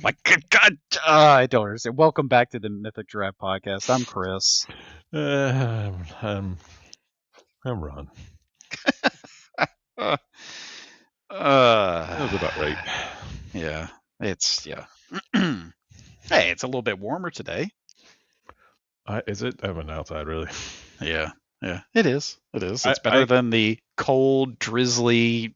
my God. I don't understand. Welcome back to the Mythic Giraffe podcast. I'm Chris. I'm Ron. Uh, That was about right. Yeah. Hey, it's a little bit warmer today. Is it? I haven't been outside really. Yeah. It is. It's better than the cold, drizzly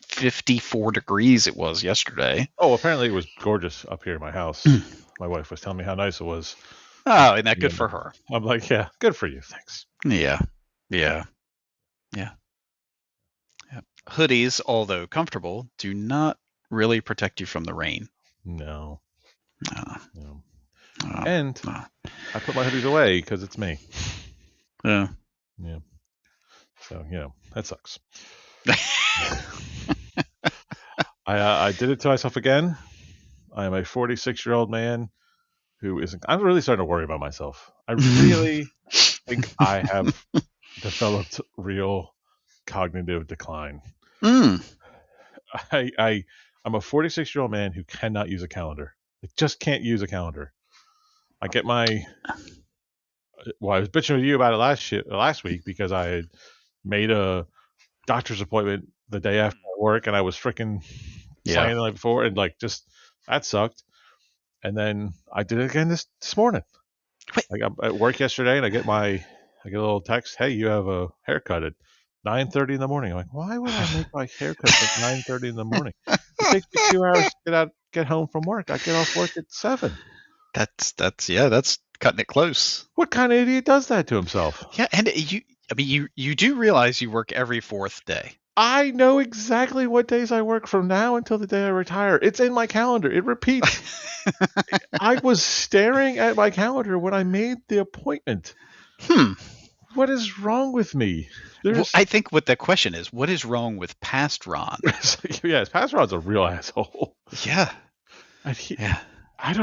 54 degrees it was yesterday. Oh, apparently it was gorgeous up here in my house. My wife was telling me how nice it was. Oh, isn't that good for her? I'm like, yeah, good for you. Thanks. Yeah. Hoodies, although comfortable, do not really protect you from the rain. No. No. And I put my hoodies away because it's me. Yeah. So, that sucks. I did it to myself again. I am a 46-year-old man who isn't. I'm really starting to worry about myself. I really think I have developed real cognitive decline. Mm. I'm a 46-year-old man who cannot use a calendar. I just can't use a calendar. I get my. Well, I was bitching with you about it last week because I had made a doctor's appointment the day after work, and I was freaking slaying the night before, and just that sucked. And then I did it again this morning. Wait. I got at work yesterday, and I get a little text. Hey, you have a haircut at 9:30 in the morning. I'm like, why would I make my haircut at 9:30 in the morning? It takes me 2 hours to get home from work. I get off work at 7. That's cutting it close. What kind of idiot does that to himself? Yeah, and you do realize you work every fourth day. I know exactly what days I work from now until the day I retire. It's in my calendar. It repeats. I was staring at my calendar when I made the appointment. What is wrong with me? Well, I think what the question is, what is wrong with past Ron? Yes, past Ron's a real asshole. Yeah. I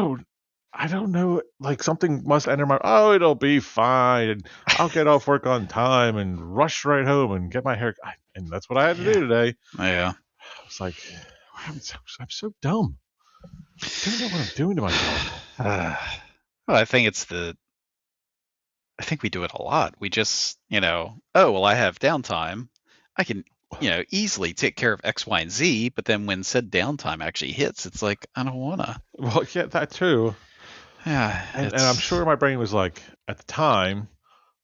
don't know. Like something must enter my. Oh, it'll be fine. And I'll get off work on time and rush right home and get my hair. And that's what I had to do today. Yeah. I was like, I'm so dumb. I don't know what I'm doing to myself. Well, I think we do it a lot. We just, I have downtime. I can, easily take care of X, Y, and Z. But then when said downtime actually hits, it's like, I don't want to. Well, yeah, that too. Yeah. And I'm sure my brain was like, at the time,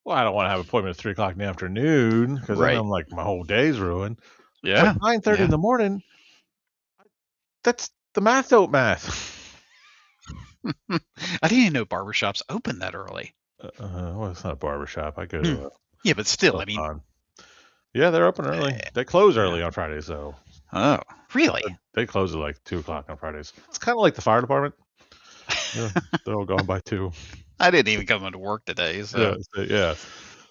well, I don't want to have an appointment at 3 o'clock in the afternoon because then I'm like, my whole day's ruined. Yeah. But 9:30 in the morning, that's the math don't math. I didn't even know barbershops open that early. Well, it's not a barbershop. I go to yeah, but still, yeah, they're open early. They close early on Fridays, though. Oh, really? They close at like 2 o'clock on Fridays. It's kind of like the fire department. They're all gone by 2. I didn't even come into work today, so yeah.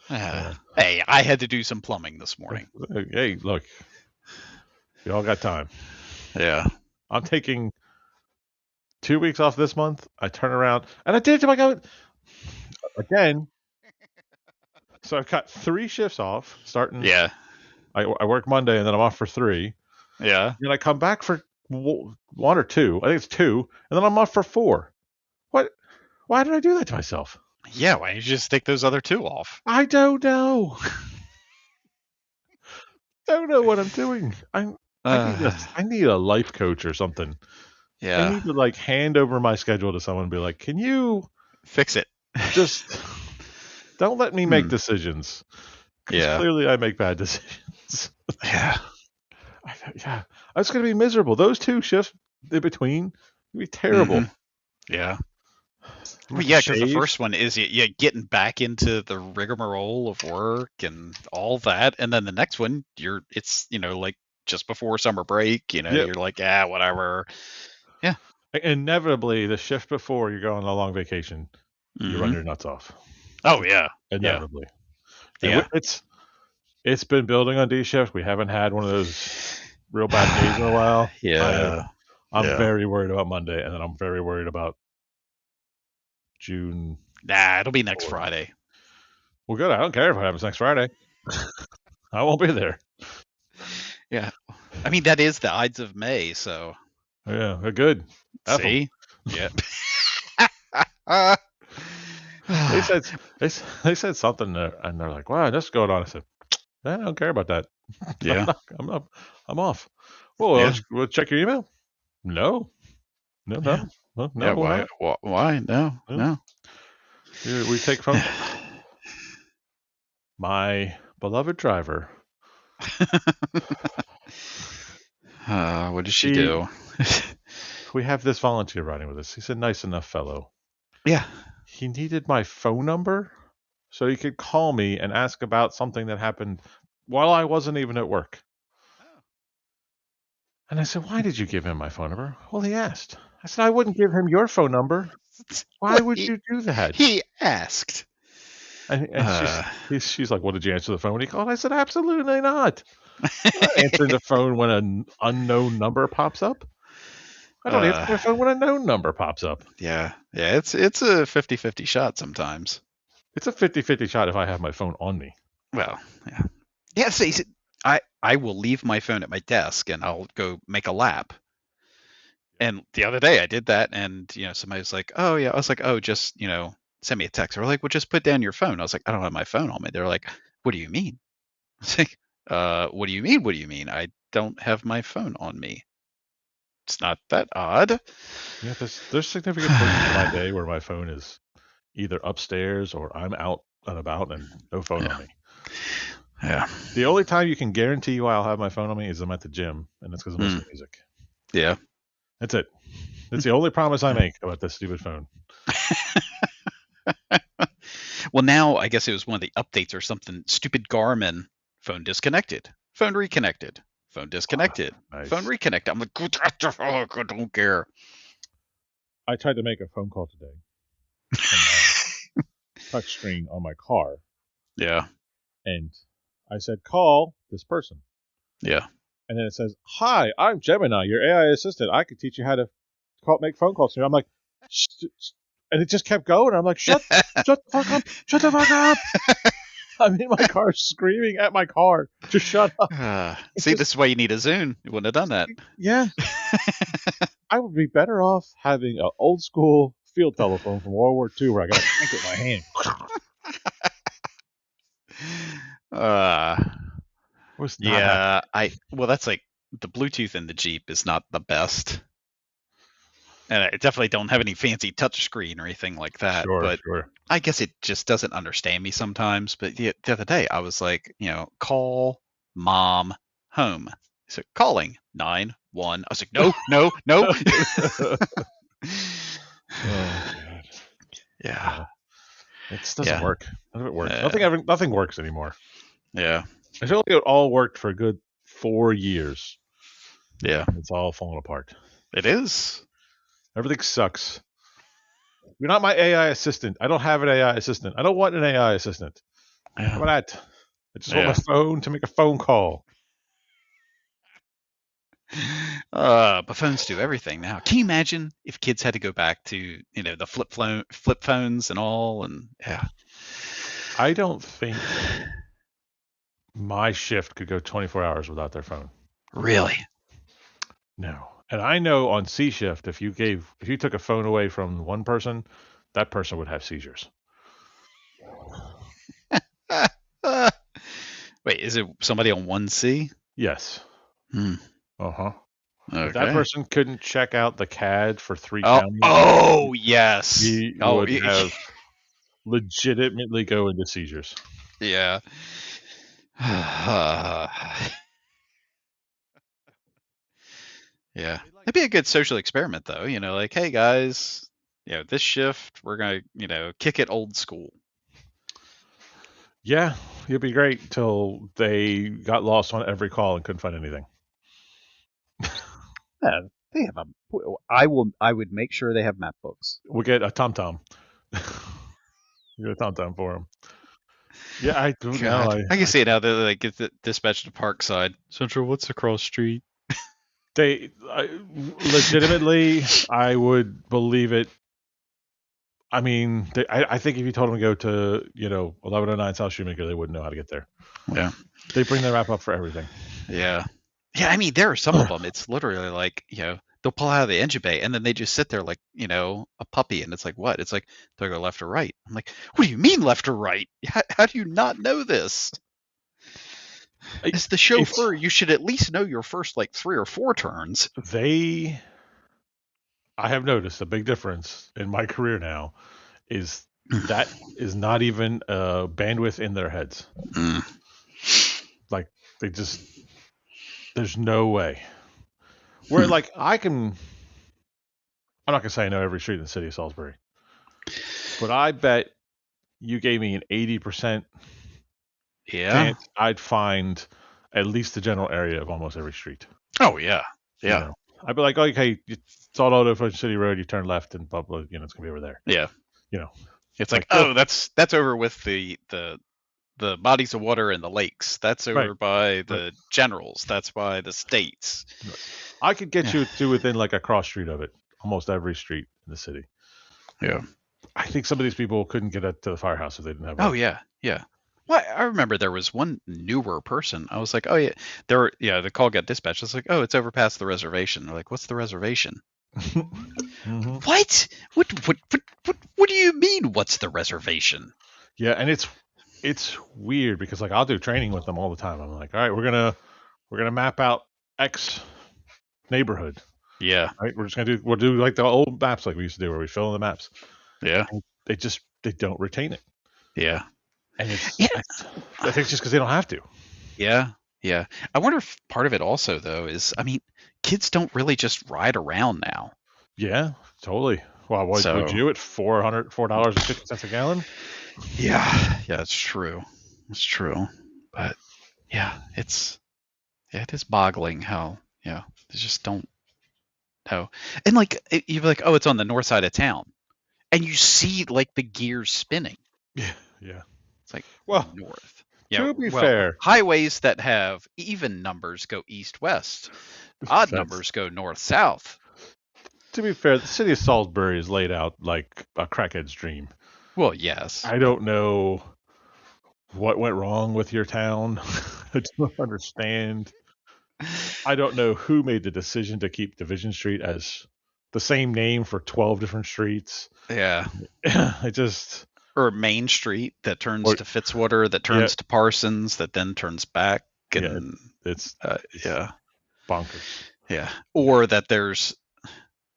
Hey, I had to do some plumbing this morning. Hey, look, we all got time. Yeah, I'm taking 2 weeks off this month. I turn around and I did it to my guy again. So I've got 3 shifts off starting. Yeah, I work Monday and then I'm off for 3. Yeah, and I come back for 1 or 2. I think it's 2, and then I'm off for 4. What? Why did I do that to myself? Yeah, why don't you just take those other 2 off? I don't know. Don't know what I'm doing. I need a life coach or something. Yeah. I need to hand over my schedule to someone and be like, can you fix it? Just don't let me make decisions. Yeah. Clearly I make bad decisions. Yeah. I was going to be miserable. Those 2 shifts in between would be terrible. Mm-hmm. Yeah. Well, yeah, because the first one is getting back into the rigmarole of work and all that, and then the next one it's just before summer break. You're like, whatever. Yeah. Inevitably, the shift before you go on a long vacation, you run your nuts off. Oh yeah, inevitably. Yeah. It's been building on D shift. We haven't had one of those real bad days in a while. Yeah. I'm very worried about Monday, and then I'm very worried about June. Nah, it'll be next Friday. Well, good. I don't care if it happens next Friday. I won't be there. Yeah. I mean, that is the Ides of May, so. Yeah, good. Ethel. See? Yeah. uh, They said they said something there, and they're like, "Wow, this is going on." I said, "I don't care about that. I'm yeah. not. I'm not. I'm off." Well, Yeah. we'll check your email. No, no, Yeah. no, no, Yeah. no, we're Why? not. Why? No. No. No. We take phone calls. My beloved driver. What did she He, do? we have this volunteer riding with us. He's a nice enough fellow. yeah. He needed my phone number so he could call me and ask about something that happened while I wasn't even at work. And I said, "Why did you give him my phone number?" Well, he asked. I said, "I wouldn't give him your phone number. Why Well, would you do that?" he asked. And Uh, she's like, "Well, did you answer the phone when he called?" I said, "Absolutely not. I'm not answering the phone when an unknown number pops up. I don't answer uh, my phone when a known number pops up." yeah. Yeah. It's a 50-50 shot sometimes. It's a 50-50 shot if I have my phone on me. Well, yeah. Yeah. See, I will leave my phone at my desk and I'll go make a lap. And the other day I did that, and somebody was like, "Oh yeah," I was like, "Oh, just send me a text." Or like, "Well, just put down your phone." I was like, "I don't have my phone on me." They're like, "What do you mean?" I was like, what do you mean? What do you mean? I don't have my phone on me. It's not that odd. Yeah, there's significant portions of my day where my phone is either upstairs or I'm out and about and no phone on Yeah, me. yeah, The only time you can guarantee you I'll have my phone on me is I'm at the gym, and that's because I'm mm, listening to music. yeah. That's it. That's the only promise I make about this stupid phone. Well, now I guess it was one of the updates or something. Stupid Garmin phone disconnected, phone reconnected, phone disconnected, phone Nice. reconnected. I'm like, I don't care. I tried to make a phone call today from my touch screen on my car, Yeah, and I said, "Call this person." yeah. And then it says, "Hi, I'm Gemini, your AI assistant. I could teach you how to make phone calls to you." I'm like, and it just kept going. I'm like, shut the fuck up, shut the fuck up. I'm in my car screaming at my car, just shut up. See, this is why you need a Zune. You wouldn't have done that. Yeah, I would be better off having an old school field telephone from World War II where I got to crank it in my hand. Uh, I was not happy. yeah, well, that's like the Bluetooth in the Jeep is not the best, and I definitely don't have any fancy touchscreen or anything like that. Sure, But sure. I guess it just doesn't understand me sometimes. But the other day, I was like, call mom home. So calling 911. I was like, no, no, no. Oh god. Yeah, Yeah. It just doesn't yeah, work. None of it works. uh, Nothing works anymore. yeah, I feel like it all worked for a good 4 years. yeah. It's all falling apart. It is. Everything sucks. You're not my AI assistant. I don't have an AI assistant. I don't want an AI assistant. How Yeah, about that? I just want my yeah. phone to make a phone call. But phones do everything now. Can you imagine if kids had to go back to the flip phones and all? And yeah, I don't think my shift could go 24 hours without their phone. really. No. And I know on C shift, if you took a phone away from one person, that person would have seizures. Wait, is it somebody on 1C? Yes. Hmm. Uh-huh. If that Okay. person couldn't check out the CAD for 3 Oh, counties, oh yes. he Oh, would have legitimately go into seizures. yeah. Yeah. It'd be a good social experiment, though. Like, hey guys, this shift we're gonna, kick it old school. Yeah, it'd be great till they got lost on every call and couldn't find anything. Yeah, they have a. I would make sure they have map books. We'll get a TomTom. Get a TomTom for them. Yeah, I don't know. God, I can see it now. They like get dispatched to Parkside Central. What's across street? Legitimately, I would believe it. I mean, I think if you told them to go to 1109 South Shoemaker, they wouldn't know how to get there. Yeah, They bring their wrap up for everything. yeah, yeah. I mean, there are some of them. It's literally like the they'll pull out of the engine bay and then they just sit there like, a puppy. And it's like, what? It's like, do I go left or right? I'm like, what do you mean left or right? How do you not know this? As the It's chauffeur, you should at least know your first like 3 or 4 turns. they. I have noticed a big difference in my career now is that is not even bandwidth in their heads. Mm. Like they just there's no way. Where like I'm not gonna say I know every street in the city of Salisbury, but I bet you gave me an 80% Yeah. chance I'd find at least the general area of almost every street. Oh yeah. You Yeah. know, I'd be like, okay, it's all out of City Road. You turn left and blah blah. It's gonna be over there. Yeah. You know, It's like, like oh, that's over with the bodies of water and the lakes. That's right, over by right. the generals. That's by the states. I could get Yeah. you to within like a cross street of it, almost every street in the city. Yeah. I think some of these people couldn't get up to the firehouse if they didn't have Oh a. yeah. Yeah. Well, I remember there was one newer person. I was like, oh yeah, the call got dispatched. I was like, oh, it's over past the reservation. They're like, what's the reservation? Mm-hmm. What? What do you mean? What's the reservation? Yeah, and it's weird because like I'll do training with them all the time. I'm like, all right, we're gonna map out X neighborhood. Yeah. Right, we'll do like the old maps like we used to do where we fill in the maps. Yeah. And they don't retain it, Yeah. and Yeah. I think it's just because they don't have to. Yeah. Yeah. I wonder if part of it also though is, I mean, kids don't really just ride around now. Yeah, totally. Well, would So you at $4.50 a gallon? yeah, it's true. It's true. But yeah, it is boggling how they just don't know. And like you're like, oh, it's on the north side of town, and you see like the gears spinning. Yeah, yeah. It's like Well, north. to be Well, fair, highways that have even numbers go east west. Odd numbers go north south. the city of Salisbury is laid out like a crackhead's dream. Well, yes. I don't know what went wrong with your town. I don't understand. I don't know who made the decision to keep Division Street as the same name for 12 different streets. Yeah. I just. Or Main Street that turns to Fitzwater, that turns to Parsons, that then turns back. And it's yeah. bonkers. Yeah. Or that there's,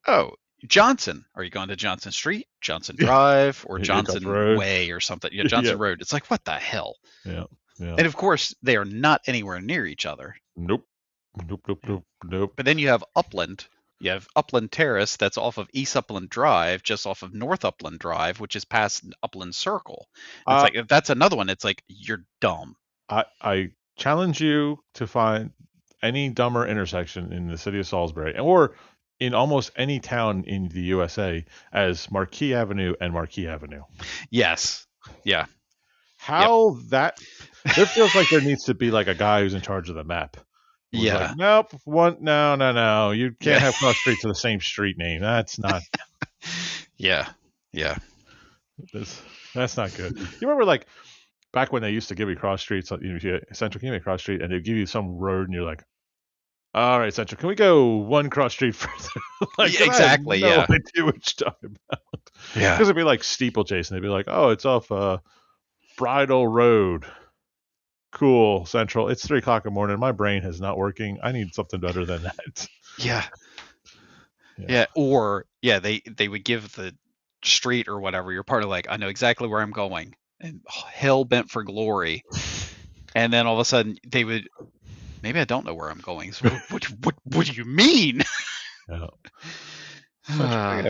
oh, Johnson. Are you going to Johnson Street, Johnson Drive, or Johnson Way or something? Yeah, Johnson Road. It's like, what the hell? Yeah. Yeah. And of course, they are not anywhere near each other. Nope. But then you have Upland. You have Upland Terrace that's off of East Upland Drive, just off of North Upland Drive, which is past Upland Circle. It's like, if that's another one, it's like, you're dumb. I challenge you to find any dumber intersection in the city of Salisbury or in almost any town in the USA as Marquis Avenue and Marquis Avenue. Yes. Yeah. How that there feels like there needs to be like a guy who's in charge of the map. Yeah. Like, nope. No. You can't have cross streets with the same street name. That's not. Yeah. That's not good. You remember like back when they used to give you cross streets, Central give me a cross street, and they'd give you some road, and you're like, all right, Central, can we go one cross street further? Like, exactly. I have no idea what you're talking about. Yeah. Because it'd be like steeplechase, and they'd be like, oh, it's off Bridal Road. Cool, Central. It's 3:00 in the morning. My brain is not working. I need something better than that. Yeah. Or they would give the street or whatever. You're part of like, I know exactly where I'm going, and hell bent for glory. And then all of a sudden they would, maybe I don't know where I'm going. So what do you mean? Yeah.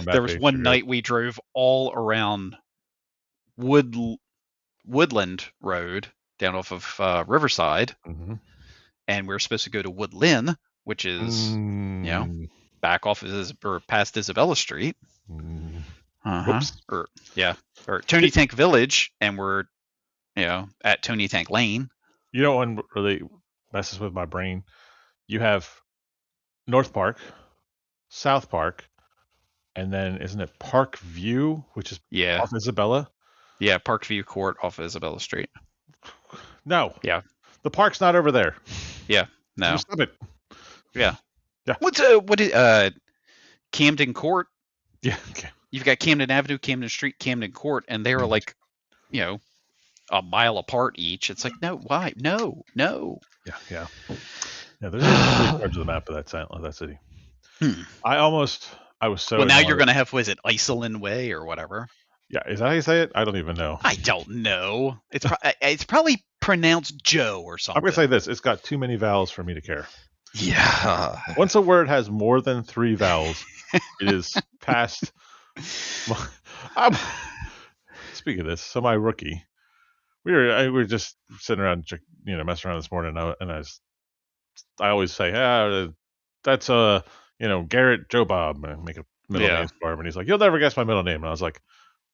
There was one night we drove all around Woodland Road down off of Riverside, and we were supposed to go to Woodlyn, which is back off or past Isabella Street. Or Tony Tank Village, and we're at Tony Tank Lane. You know what really messes with my brain? You have North Park, South Park, and then isn't it Park View, which is off Isabella? Yeah, Parkview Court off Isabella Street. No. Yeah. The park's not over there. Yeah. No. Stop it. Yeah. Yeah. What is Camden Court. Yeah. Okay. You've got Camden Avenue, Camden Street, Camden Court, and they are like, a mile apart each. It's like, no, why? No. Yeah. Yeah. Yeah. There's only 3/4 of the map of that city. I was so Well, now you're annoyed. going to have, was it Iselin Way or whatever? Yeah, is that how you say it? I don't even know. I don't know. It's probably pronounced Joe or something. I'm gonna say this: it's got too many vowels for me to care. Yeah. Once a word has more than 3 vowels, it is past. Speaking of this, so my rookie, we were just sitting around, messing around this morning, and I always say, that's Garrett Joe Bob, and make a middle name for him, and he's like, you'll never guess my middle name, and I was like,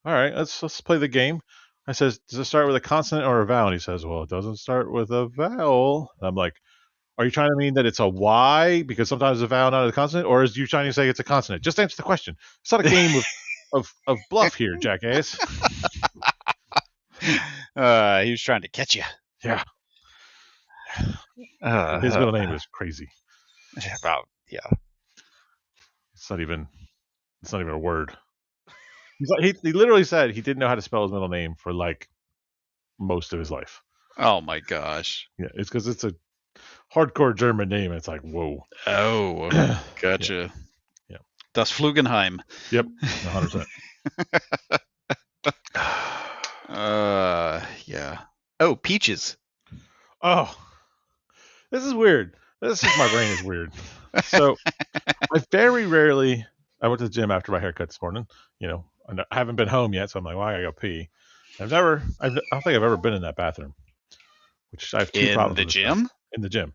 all right, let's play the game. I says, does it start with a consonant or a vowel? And he says, well, it doesn't start with a vowel. And I'm like, are you trying to mean that it's a Y because sometimes a vowel not a consonant, or is you trying to say it's a consonant? Just answer the question. It's not a game of bluff here, jackass. He was trying to catch you. Yeah. His middle name is crazy. About yeah. It's not even a word. He literally said he didn't know how to spell his middle name for like most of his life. Oh my gosh. Yeah, it's because it's a hardcore German name. It's like, whoa. Oh, gotcha. Yeah. Das Flugenheim. Yep, 100%. Yeah. Oh, peaches. Oh, this is weird. This is my brain is weird. So, I very rarely. I went to the gym after my haircut this morning. I haven't been home yet, so I'm like, well, I gotta go pee. I don't think I've ever been in that bathroom. Which I have two problems. In the gym? In the gym.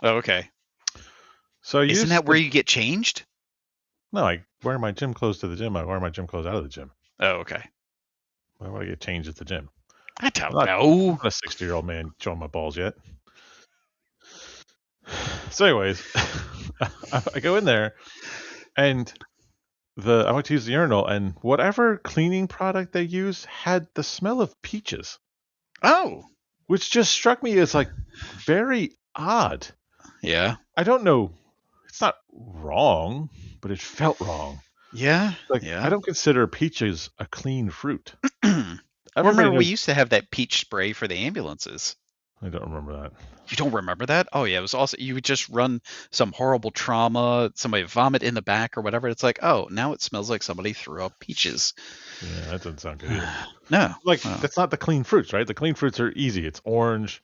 Oh, okay. So isn't that where you get changed? No, I wear my gym clothes to the gym. I wear my gym clothes out of the gym. Oh, okay. Why would I get changed at the gym? I don't know. I'm not a 60-year-old man showing my balls yet. So, anyways, I go in there, and I went to use the urinal, and whatever cleaning product they use had the smell of peaches. Oh. Which just struck me as like very odd. Yeah. I don't know. It's not wrong, but it felt wrong. Yeah. I don't consider peaches a clean fruit. Remember, we used to have that peach spray for the ambulances. I don't remember that. You don't remember that? Oh yeah, it was also, you would just run some horrible trauma, somebody vomit in the back or whatever. It's like, oh, now it smells like somebody threw up peaches. Yeah, that doesn't sound good either. No. That's not the clean fruits, right? The clean fruits are easy. It's orange,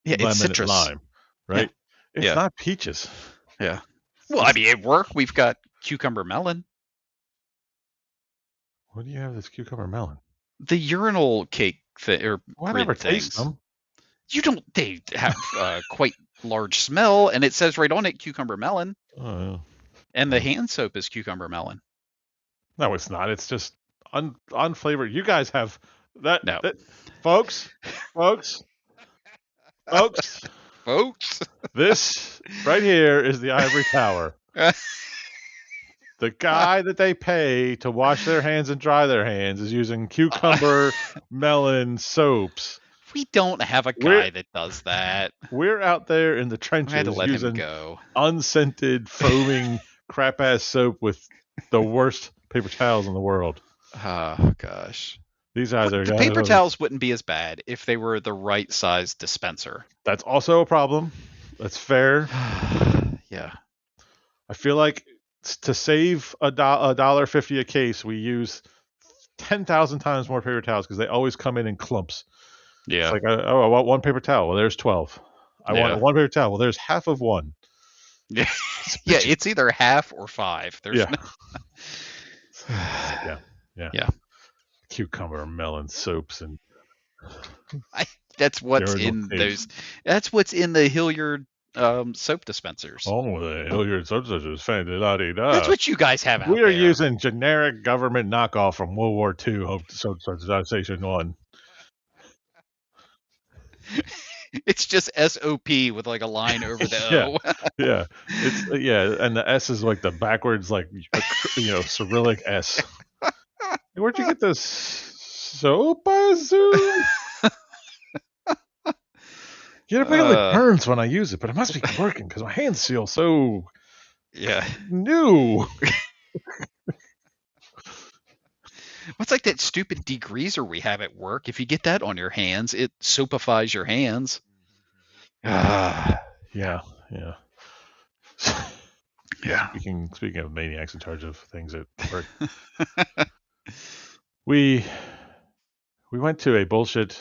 lemon, it's citrus. and lime, right? Yeah. It's not peaches. Yeah. Well, I mean, at work, we've got cucumber melon. What do you have that's cucumber melon? The urinal cake or I never taste them. You don't. They have quite large smell, and it says right on it cucumber melon. Oh. And the hand soap is cucumber melon. No, it's not. It's just unflavored. You guys have that. No, folks. This right here is the ivory tower. The guy that they pay to wash their hands and dry their hands is using cucumber melon soaps. We don't have a guy that does that. We're out there in the trenches using unscented, foaming, crap-ass soap with the worst paper towels in the world. Oh, gosh. These guys are... The paper towels wouldn't be as bad if they were the right size dispenser. That's also a problem. That's fair. Yeah. I feel like to save $1.50 a case, we use 10,000 times more paper towels because they always come in clumps. Yeah. It's like, I want one paper towel. Well, there's 12. I want one paper towel. Well, there's half of one. Yeah. Yeah, it's either half or 5. There's yeah. Cucumber melon soaps and that's what's in those. That's what's in the Hilliard soap dispensers. Oh, the Hilliard soap dispensers. That's what you guys have out there. We are using generic government knockoff from World War II soap station 1. It's just SOP with like a line over the O. Yeah. It's and the S is like the backwards, like Cyrillic S. Where'd you get this soap, I assume? It really burns when I use it, but it must be working because my hands feel so new. What's like that stupid degreaser we have at work? If you get that on your hands, it soapifies your hands. Yeah. Yeah. Speaking of maniacs in charge of things at work, we went to a bullshit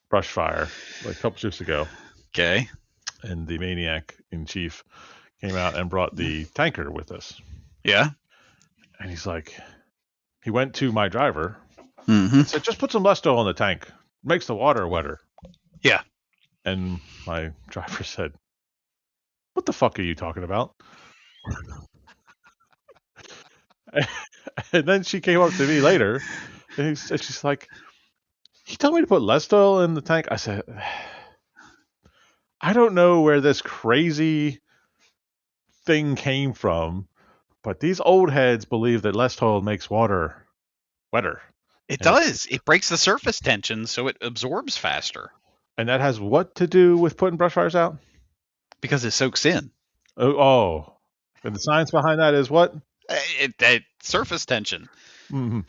brush fire like a couple shifts ago, Okay. and the maniac in chief came out and brought the tanker with us. Yeah. And he's like, he went to my driver Mm-hmm. and said, "Just put some Lesto in the tank. It makes the water wetter." Yeah. And my driver said, "What the fuck are you talking about?" And then she came up to me later, and she's like, "He told me to put Lesto in the tank." I said, "I don't know where this crazy thing came from, but these old heads believe that Lesto makes water wetter." It And does. It breaks the surface tension so it absorbs faster that has what to do with putting brush fires out? because it soaks in. Oh. And the science behind that is what? Surface tension. Mm-hmm.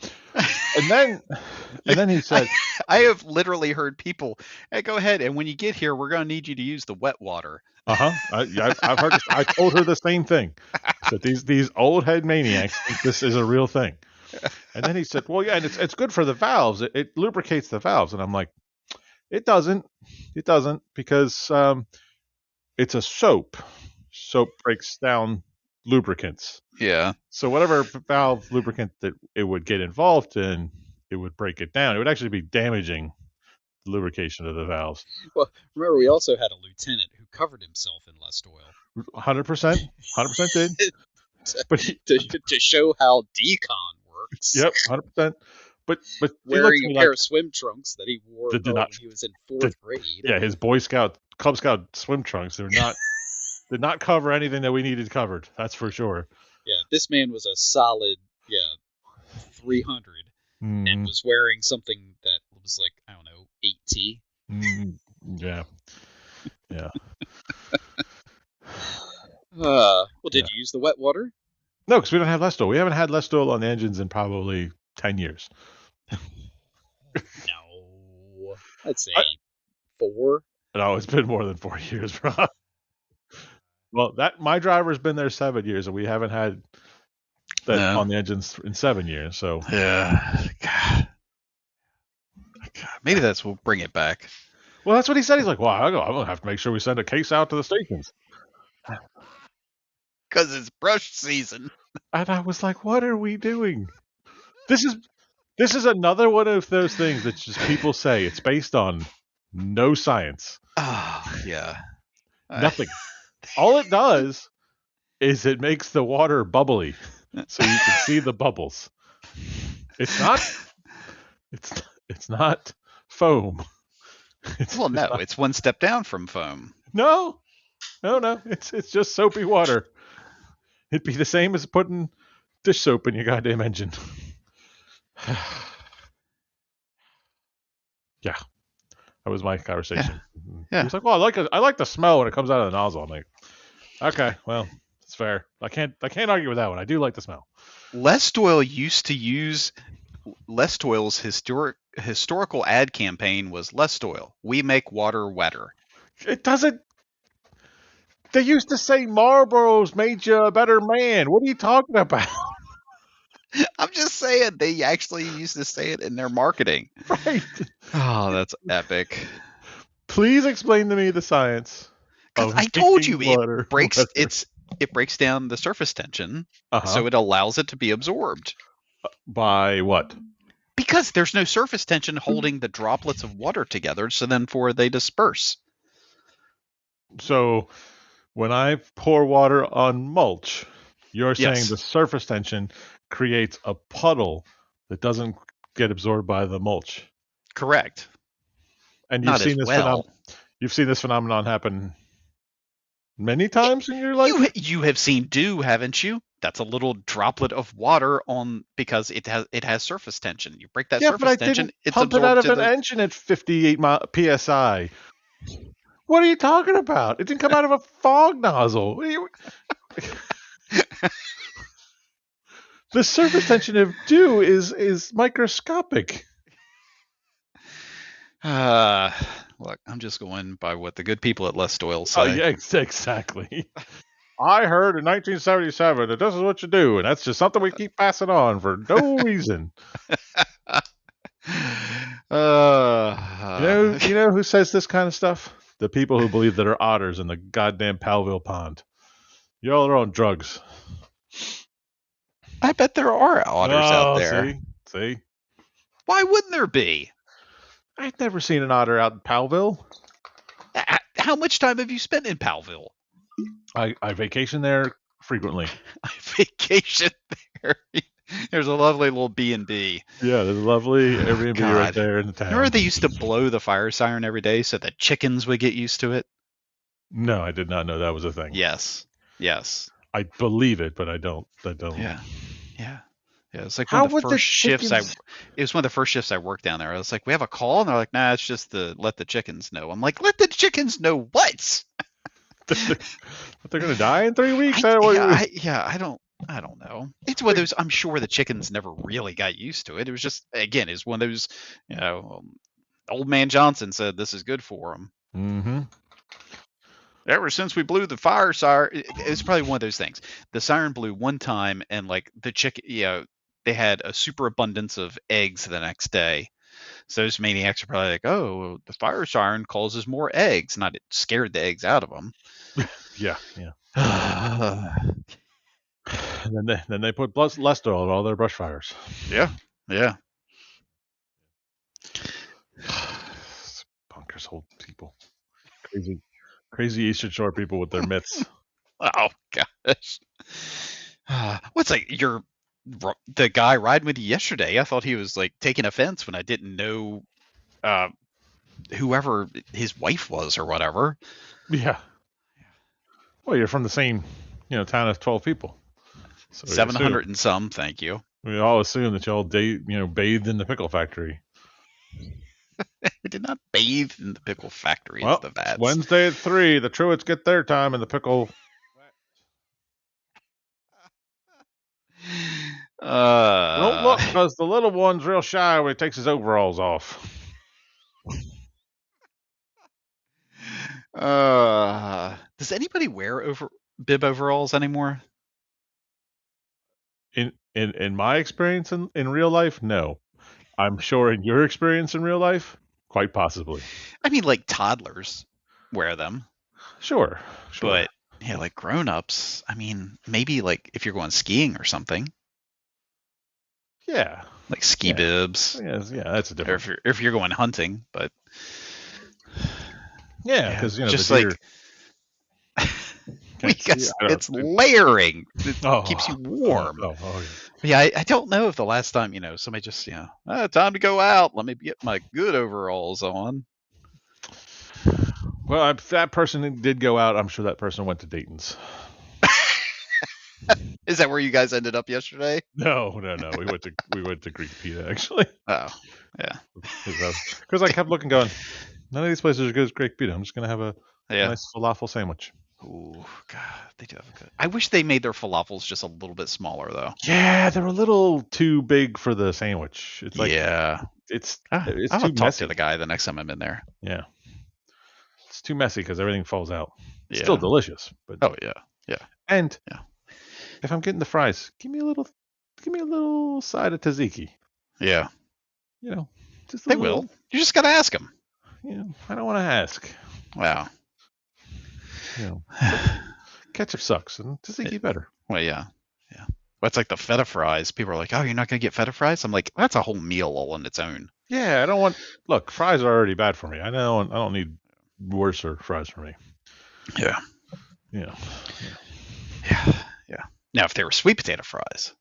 And then he said, I have literally heard people, "Hey, go ahead, and when you get here, we're going to need you to use the wet water." I've heard this. I told her the same thing. That these old head maniacs think this is a real thing. And then he said, "Well, yeah, and it's good for the valves. It lubricates the valves." And I'm like, "It doesn't. It doesn't because it's a soap. Soap breaks down lubricants. Yeah. So whatever valve lubricant that it would get involved in, it would break it down. It would actually be damaging the lubrication of the valves." Well, remember, we also had a lieutenant who covered himself in lust oil 100%, 100% did. But to show how decon works. Yep, 100%. But wearing a pair of swim trunks that he wore that did not, when he was in fourth grade. Yeah, his Cub Scout swim trunks. They're not did not cover anything that we needed covered. That's for sure. Yeah, this man was a solid 300 and was wearing something that was like, I don't know, 8T. Yeah. Well, did you use the wet water? No, because we don't have Lesto. We haven't had Lesto on the engines in probably 10 years. No, I'd say 4. No, it's been more than 4 years, bro. Well, my driver's been there 7 years, and we haven't had that on the engines in 7 years. So yeah, God. Maybe we'll bring it back. Well, that's what he said. He's like, "Well, I'm gonna have to make sure we send a case out to the stations because it's brush season." And I was like, "What are we doing? This is another one of those things that just people say. It's based on no science. Oh, yeah. Nothing. All it does is it makes the water bubbly, so you can see the bubbles. It's not foam. It's one step down from foam. No. It's just soapy water. It'd be the same as putting dish soap in your goddamn engine." Yeah, that was my conversation. Yeah. He was like, "Well, I like the smell when it comes out of the nozzle." I'm like, "Okay, well, it's fair. I can't argue with that one. I do like the smell." Lestoil used to use Lestoil's historical ad campaign was Lestoil. We make water wetter. It doesn't. They used to say Marlboro's made you a better man. What are you talking about? I'm just saying they actually used to say it in their marketing. Right. Oh, that's epic. Please explain to me the science. Because I told you it breaks down the surface tension, so it allows it to be absorbed. By what? Because there's no surface tension holding the droplets of water together, so then they disperse. So when I pour water on mulch, you're saying the surface tension creates a puddle that doesn't get absorbed by the mulch. Correct. And you've seen this phenomenon happen many times in your life? You have seen dew, haven't you? That's a little droplet of water because it has surface tension. You break that surface tension, it's pump it out of an engine at 58 psi. What are you talking about? It didn't come out of a fog nozzle. The surface tension of dew is microscopic. Uh, Look, I'm just going by what the good people at Les Doyle Oh say. yeah, exactly. I heard in 1977 that this is what you do, and that's just something we keep passing on for no reason. You know who says this kind of stuff? The people who believe there are otters in the goddamn Palville Pond. Y'all are on drugs. I bet there are otters out Oh, there. see. Why wouldn't there be? I've never seen an otter out in Palville. How much time have you spent in Palville? I vacation there frequently. I vacation there. There's a lovely little B&B. Yeah, there's a lovely Airbnb God. right there in the town. Remember they used to blow the fire siren every day so the chickens would get used to it? No, I did not know that was a thing. Yes. I believe it, but I don't. Yeah. It's like How one of the would the first shifts chickens? it was one of the first shifts I worked down there. I was like, we have a call, and they're like, nah, it's just to let the chickens know. I'm like, let the chickens know what? They're going to die in 3 weeks. I don't know. It's one of those. I'm sure the chickens never really got used to it. It was just, again, it's one of those. Old man Johnson said this is good for them. Mm-hmm. Ever since we blew the fire siren, it's probably one of those things. The siren blew one time, and like the chicken, they had a super abundance of eggs the next day. So those maniacs are probably like, oh, the fire siren causes more eggs. Not it scared the eggs out of them. Yeah. And then they put less oil in all their brush fires. Yeah. Bonkers old people. Crazy Eastern Shore people with their myths. Oh gosh. What's like the guy riding with you yesterday? I thought he was like taking offense when I didn't know whoever his wife was or whatever. Yeah. Well, you're from the same, town as 12 people. So 700 and some, thank you. We all assume that y'all bathed in the pickle factory. We did not bathe in the pickle factory. Well, It's the vats. Wednesday at 3, the Truitts get their time in the pickle. Don't look, because the little one's real shy when he takes his overalls off. Does anybody wear bib overalls anymore? In my experience in real life, no. I'm sure in your experience in real life, quite possibly. I mean, like toddlers wear them. Sure. But yeah, like grown-ups, I mean, maybe like if you're going skiing or something. Yeah. Like ski bibs. Yeah, that's a different. Or if you're going hunting, but yeah, because just the deer, it's layering. It keeps you warm. Yeah, I don't know if the last time somebody just time to go out. Let me get my good overalls on. Well, if that person did go out, I'm sure that person went to Dayton's. Is that where you guys ended up yesterday? No. We went to Greek Pita, actually. Oh, yeah. Because I kept looking, going, none of these places are as good as Greek Pita. I'm just gonna have a nice falafel sandwich. Ooh, God, they do have a good. I wish they made their falafels just a little bit smaller, though. Yeah, they're a little too big for the sandwich. It's like it's I'll too talk messy. to the guy the next time I'm in there. Yeah, it's too messy because everything falls out. It's still delicious, but And if I'm getting the fries, give me a little side of tzatziki. Yeah, just they will. You just gotta ask them. I don't want to ask. Wow. Ketchup sucks, and tzatziki better. Well, yeah. Well, it's like the feta fries. People are like, "Oh, you're not gonna get feta fries?" I'm like, "That's a whole meal all on its own." Yeah, I don't want. Look, fries are already bad for me. I don't need worse fries for me. Yeah. Now, if they were sweet potato fries,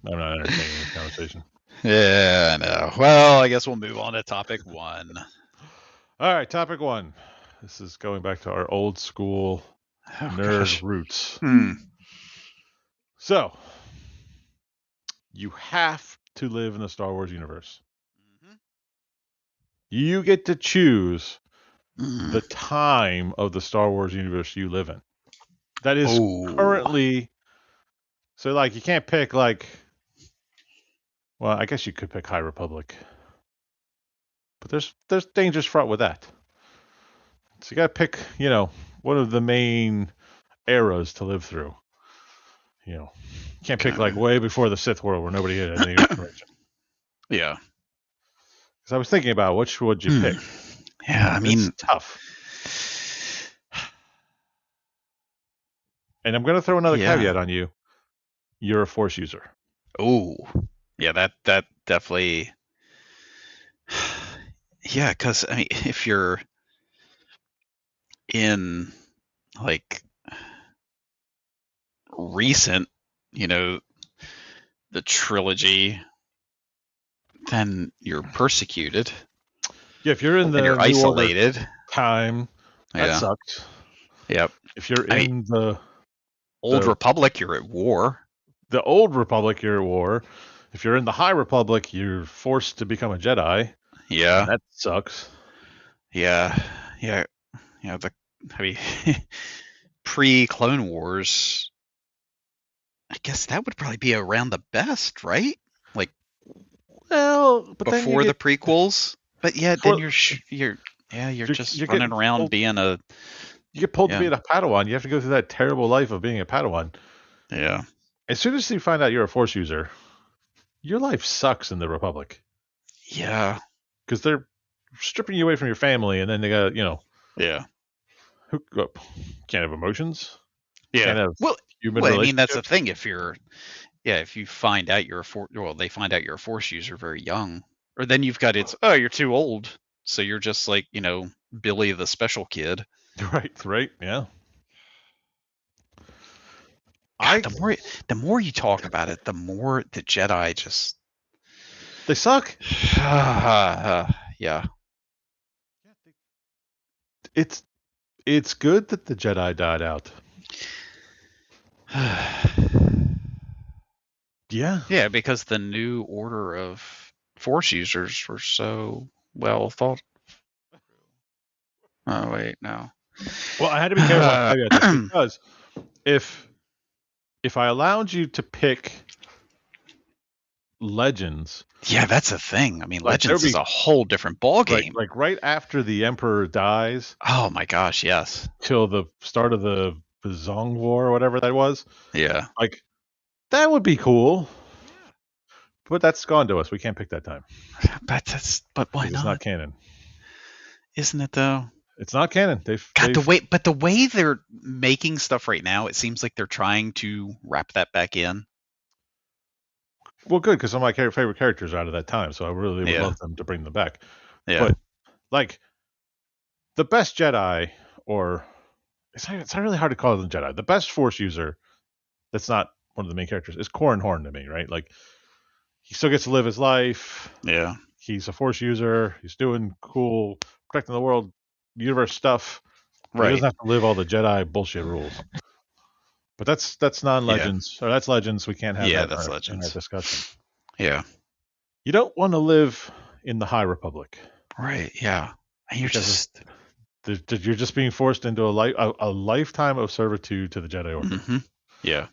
I'm not entertaining this conversation. Yeah, I know. Well, I guess we'll move on to topic 1. All right, topic 1. This is going back to our old school nerd roots. So, you have to live in the Star Wars universe. Mm-hmm. You get to choose the time of the Star Wars universe you live in. that is Oh. currently. So, like, you can't pick, like, well, I guess you could pick High Republic, but there's dangers fraught with that. So you got to pick, one of the main eras to live through. You can't pick like Okay. way before the Sith World where nobody had any information. Yeah. Because I was thinking about which would you Hmm. pick. Yeah, I It's mean, tough. And I'm going to throw another yeah. caveat on you. You're a Force user. Oh, yeah. That definitely. Yeah, because I mean, if you're in like recent, you know, the trilogy, then you're persecuted Yeah, if you're in and the you're New Order isolated. time, that Yeah. sucks. Yep. If you're I mean, in the Old the Republic, you're at war. the old Republic, you're at war. If you're in the High Republic, you're forced to become a Jedi, and Yeah. that sucks. Yeah. Yeah. Yeah. I mean, pre Clone Wars, I guess that would probably be around the best, right? Like Well, but then you before the get prequels. But yeah, then for you're just you're running getting around pulled, being a you get pulled to yeah be a Padawan. You have to go through that terrible life of being a Padawan. yeah As soon as you find out you're a Force user, your life sucks in the Republic yeah because they're stripping you away from your family, and then they got yeah who can't have emotions, yeah. can't have Well, human well, I mean that's the relationships. thing. If you find out you're a they find out you're a Force user very young, or then you've got you're too old, so you're just like Billy the special kid. Right, right, yeah. God, I the more you talk about it, the more the Jedi just They suck. yeah. It's it's good that the Jedi died out. Yeah. Yeah, because the new order of Force users were so well thought. Oh wait, no. Well, I had to be careful on caveat this because if I allowed you to pick Legends, Yeah, that's a thing. I mean, like there would Legends is be a whole different ball like game. like right after the Emperor dies Oh my gosh, yes. till the start of the Zong War or whatever that was, Yeah. like that would be cool. But that's gone to us. We can't pick that time But why because it's not not? canon. Isn't it though? It's not canon. God, They've the way they're making stuff right now, it seems like they're trying to wrap that back in. well, good because some of my favorite characters are out of that time, so I really would Yeah. love them to bring them back. Yeah. But like the best Jedi, or it's not really hard to call them Jedi. The best Force user that's not one of the main characters is Corran Horn to me, right? Like he still gets to live his life. Yeah. He's a Force user. He's doing cool, protecting the world, universe stuff, but he Right. doesn't have to live all the Jedi bullshit rules. But that's Yeah. non-Legends, or that's Legends. We can't have Yeah, that that's in our Legends. discussion. Yeah. You don't want to live in the High Republic Right. Yeah. And you're because just you're just being forced into a lifetime of servitude to the Jedi Order. hmm Yeah.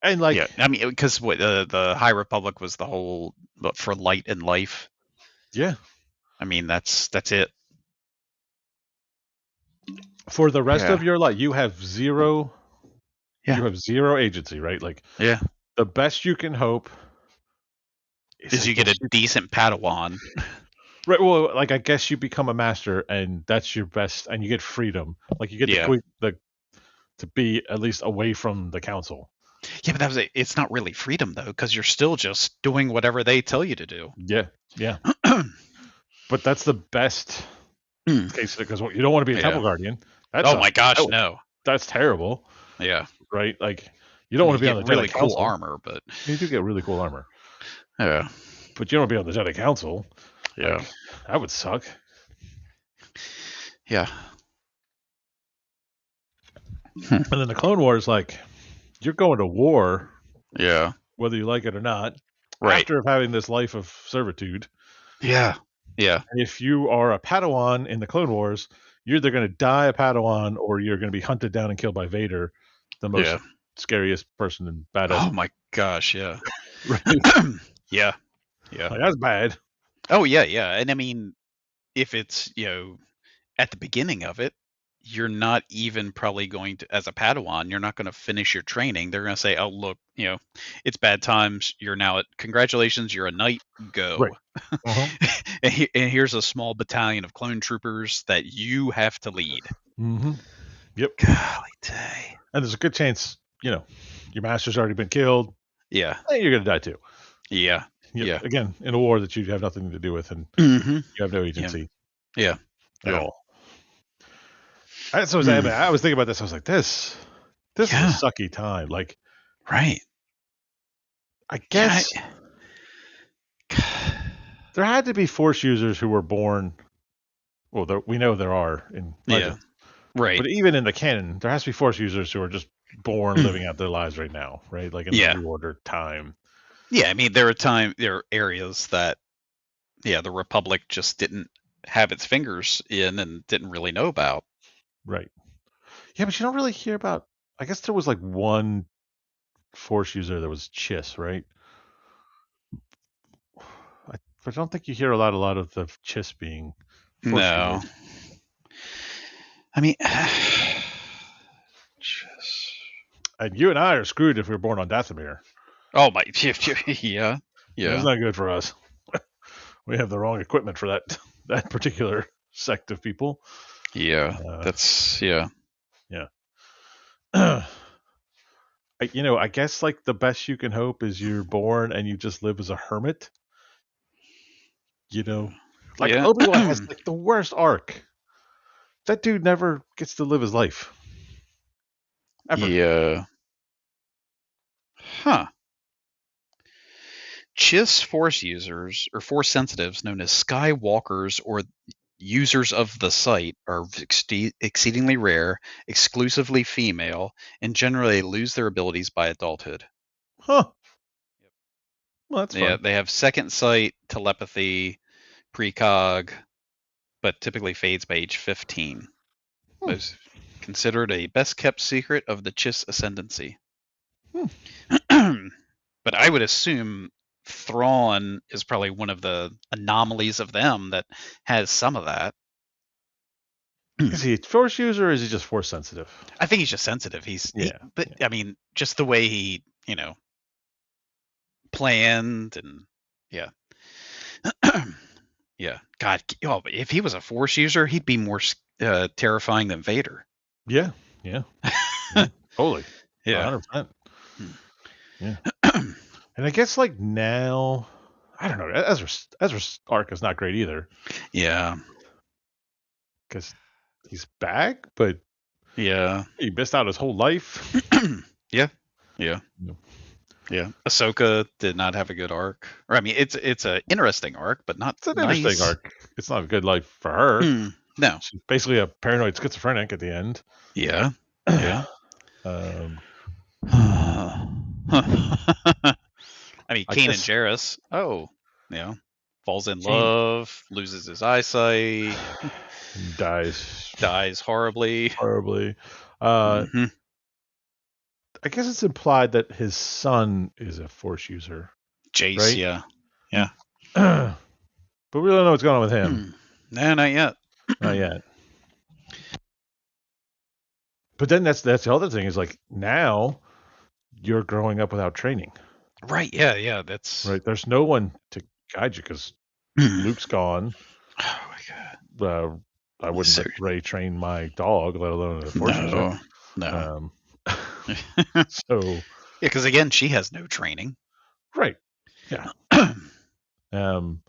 And Yeah. like, I mean, because what the High Republic was the whole for light and life. yeah, I mean, that's it. for the rest Yeah. of your life, you have Yeah. zero agency, right? Like Yeah. the best you can hope is Is I you get guess a decent Padawan. right. Well, like I guess you become a master, and that's your best, and you get freedom. Like you get Yeah. to be at least away from the council. Yeah, but it's not really freedom though, because you're still just doing whatever they tell you to do. Yeah, yeah. But that's the best case because you don't want to be a temple Yeah. guardian. That's Oh my gosh, no. that's terrible, Yeah. right? Like you don't I mean, want you to be on get the Jedi really cool Council. armor, but You do get really cool armor, yeah. but you don't want to be on the Jedi Council. Yeah. Like that would suck. Yeah. And then the Clone Wars, like you're going to war Yeah. whether you like it or not. Right. After having this life of servitude, Yeah. Yeah. and if you are a Padawan in the Clone Wars, you're either going to die a Padawan or you're going to be hunted down and killed by Vader the most Yeah. scariest person in badass. Oh my gosh, yeah. Right? Yeah. Yeah. Like, that's bad. Oh yeah, yeah. And I mean, if it's, at the beginning of it, you're not even probably going to, as a Padawan, you're not going to finish your training. They're going to say, "Oh, look, it's bad times. You're now congratulations, you're a knight. Right. Go." Uh-huh. And here's a small battalion of clone troopers that you have to lead. Mm-hmm. Yep. Golly day. And there's a good chance, your master's already been killed. Yeah. And you're gonna die too. Yeah. Yep. Yeah. Again, in a war that you have nothing to do with, and Mm-hmm. you have no Yeah. agency Yeah. at Yeah. all. So I was thinking about this. I was like, this is a Yeah. sucky time. Like, Right. I Yeah. guess there had to be Force users who were born. Well, we know there are in Yeah. Legends, Right. but even in the canon, there has to be Force users who are just born living out their lives right now, right? Like in the Yeah. New Order time. Yeah. I mean, there are areas that, the Republic just didn't have its fingers in and didn't really know about. Right. Yeah, but you don't really hear about. I guess there was like one Force user that was Chiss, right? I don't think you hear a lot of the Chiss being Force No. users. I mean, And you and I are screwed if we were born on Dathomir. oh my, yeah, That's yeah, not good for us. We have the wrong equipment for that that particular sect of people. yeah. Uh, That's yeah, yeah. I guess like the best you can hope is you're born and you just live as a hermit. Like yeah, Obi-Wan has like the worst arc. That dude never gets to live his life ever. yeah. Huh. Chiss Force users or Force sensitives, known as Skywalkers or users of the site, are exceedingly rare, exclusively female, and generally lose their abilities by adulthood. Huh. Well, that's Yeah, fun. they have second sight, telepathy, precog, but typically fades by age 15. Hmm. Most considered a best kept secret of the Chiss ascendancy. Hmm. But I would assume Thrawn is probably one of the anomalies of them that has some of that. Is he a force user or is he just force sensitive? I think he's just sensitive. Yeah. But Yeah. I mean, just the way he, planned and yeah, yeah. God, if he was a Force user, he'd be more terrifying than Vader. Yeah. Yeah. Yeah. Totally. Yeah. 100%. Yeah. And I guess like now, I don't know. Ezra's arc is not great either Yeah. because he's back, but Yeah. he missed out his whole life. Yeah. Yeah. Yep. Yeah. Ahsoka did not have a good arc. Or I mean, it's an interesting arc, but not It's an interesting nice. arc. It's not a good life for her. No. She's basically a paranoid schizophrenic at the end. Yeah. Yeah. um, I mean, I Kanan guess Jarrus. Oh, falls in Kane love, loses his eyesight, dies dies horribly. horribly. Uh, Hmm. I guess it's implied that his son is a force user, Jace. right? Yeah. Yeah. But we don't know what's going on with him. No, not yet. Not yet. But then that's the other thing is like now you're growing up without training, Right. Yeah. Yeah. That's. right? There's no one to guide you because Oh Luke's gone. my god. I wouldn't So, let Ray train my dog, let alone a force user. no. No. So Yeah, because again, she has no training. right, yeah. Um,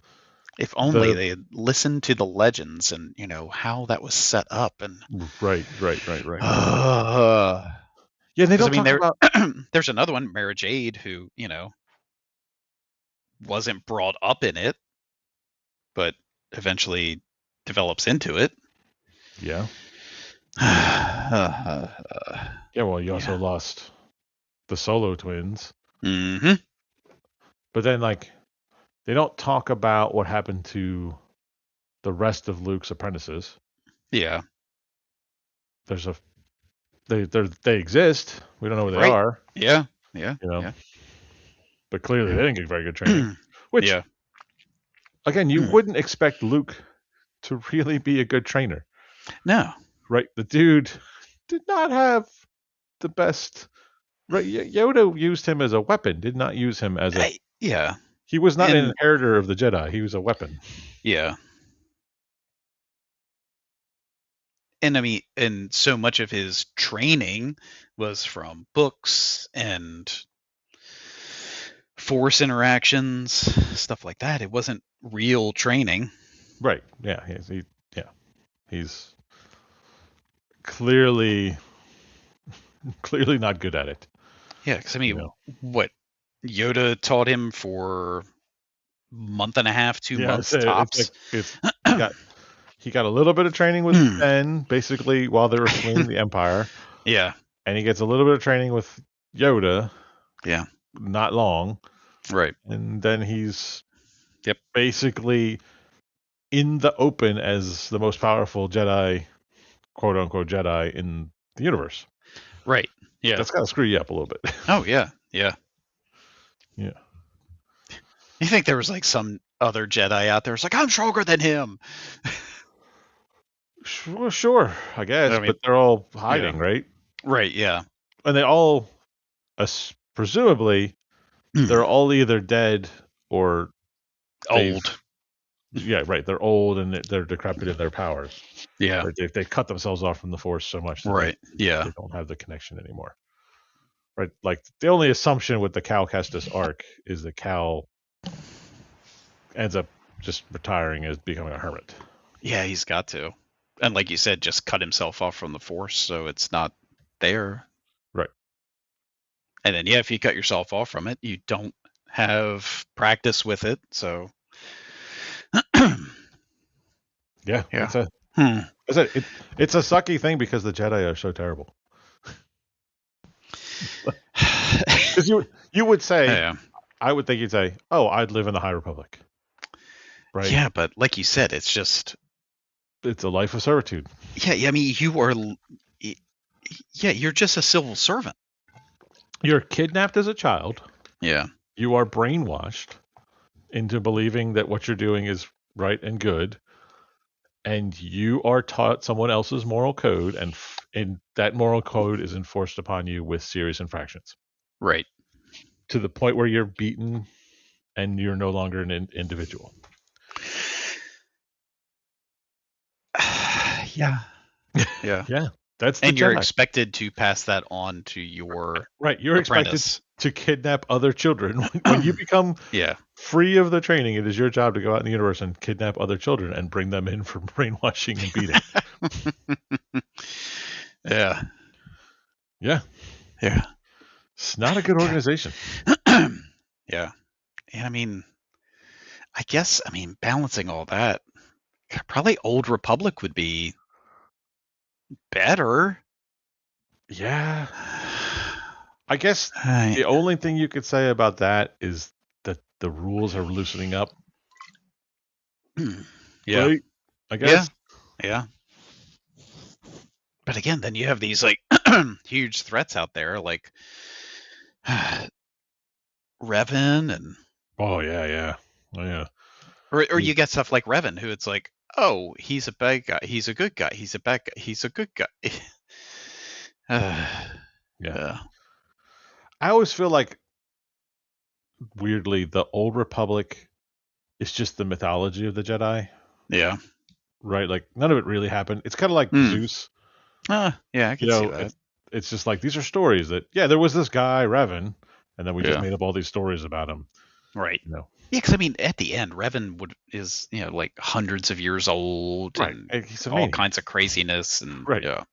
If only the they had listened to the legends and how that was set up and right. uh, Yeah, they because I don't mean talk about. there's another one, Mara Jade, who wasn't brought up in it, but eventually develops into it. Yeah, uh, yeah. Well, you also yeah. lost the Solo twins, Hmm. but then like they don't talk about what happened to the rest of Luke's apprentices. Yeah. There's a They exist. We don't know where they Right. are. Yeah. Yeah. You know, Yeah. but clearly they didn't get very good training. Which, Yeah. again, you wouldn't expect Luke to really be a good trainer, No. right? The dude did not have the best. Right, Yoda used him as a weapon. Did not use him as a. Yeah. He was not an And inheritor of the Jedi. He was a weapon. yeah. And I mean, and so much of his training was from books and force interactions, stuff like that. It wasn't real training. Right. Yeah. He's clearly not good at it. Yeah, because I You mean, know. what Yoda taught him for month and a half, two Yeah. months It's like tops. it's he got a little bit of training with Ben, basically while they were fleeing the Empire, Yeah. and he gets a little bit of training with Yoda. Yeah. Not long, Right. and then he's Yep. basically in the open as the most powerful Jedi, quote unquote Jedi in the universe. Right. Yeah. That's gotta screw you up a little bit. Oh yeah. Yeah. Yeah. You think there was like some other Jedi out there? It's like I'm stronger than him. Sure, I guess, I but mean, they're all yeah. hiding, right? Right. Yeah. And they all, presumably, they're all either dead or they've, Old. yeah, right. They're old and they're decrepit in their powers. Yeah. Right? They've cut themselves off from the Force so much that Right. Yeah. they don't have the connection anymore. Right? Like the only assumption with the Cal Kestis arc is that Cal ends up just retiring as becoming a hermit. Yeah, he's got to. And like you said, just cut himself off from the Force, so it's not there. Right. And then, yeah, if you cut yourself off from it, you don't have practice with it. So, Yeah. yeah. It's it's a sucky thing because the Jedi are so terrible. Because you would say, Yeah. I would think you'd say, oh, I'd live in the High Republic. Right? Yeah, but like you said, it's just. It's a life of servitude. Yeah, I mean, you are. Yeah, you're just a civil servant. You're kidnapped as a child. Yeah. You are brainwashed into believing that what you're doing is right and good. And you are taught someone else's moral code, and that moral code is enforced upon you with serious infractions. Right. To the point where you're beaten and you're no longer an individual. Yeah. Yeah. Yeah. That's the And you're Jedi. expected to pass that on to your Right. You're apprentice. expected to kidnap other children. When you become Yeah. free of the training, it is your job to go out in the universe and kidnap other children and bring them in for brainwashing and beating. Yeah. Yeah. Yeah. It's not a good organization. Yeah. And I mean, balancing all that, probably Old Republic would be better. Yeah. I guess the only thing you could say about that is that the rules are loosening up. Yeah. Right? I guess. Yeah. But again, then you have these like huge threats out there, like Revan and. Oh yeah. Oh yeah. Or you get stuff like Revan, who it's like, oh, he's a bad guy, he's a good guy, he's a bad guy, he's a good guy. Yeah. I always feel like, weirdly, the Old Republic is just the mythology of the Jedi. Yeah. Right? Like, none of it really happened. It's kind of like Zeus. Yeah, I can see that. It's just like, these are stories that, there was this guy, Revan, and then we just made up all these stories about him. Right. Yeah, because I mean, at the end, Revan is like hundreds of years old, right? And he's all kinds of craziness, and right. Yeah.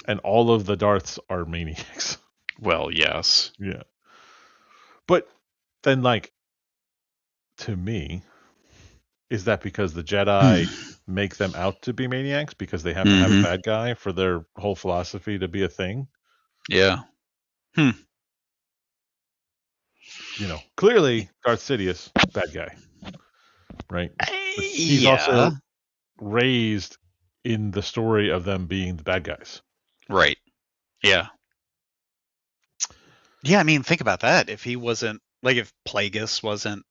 And all of the Darths are maniacs. Well, yes. Yeah. But then, like, to me, is that because the Jedi make them out to be maniacs because they have to have a bad guy for their whole philosophy to be a thing? Yeah. Clearly Darth Sidious, bad guy, right? But he's also raised in the story of them being the bad guys. Right. Yeah. Yeah, I mean, think about that. If he wasn't like if Plagueis wasn't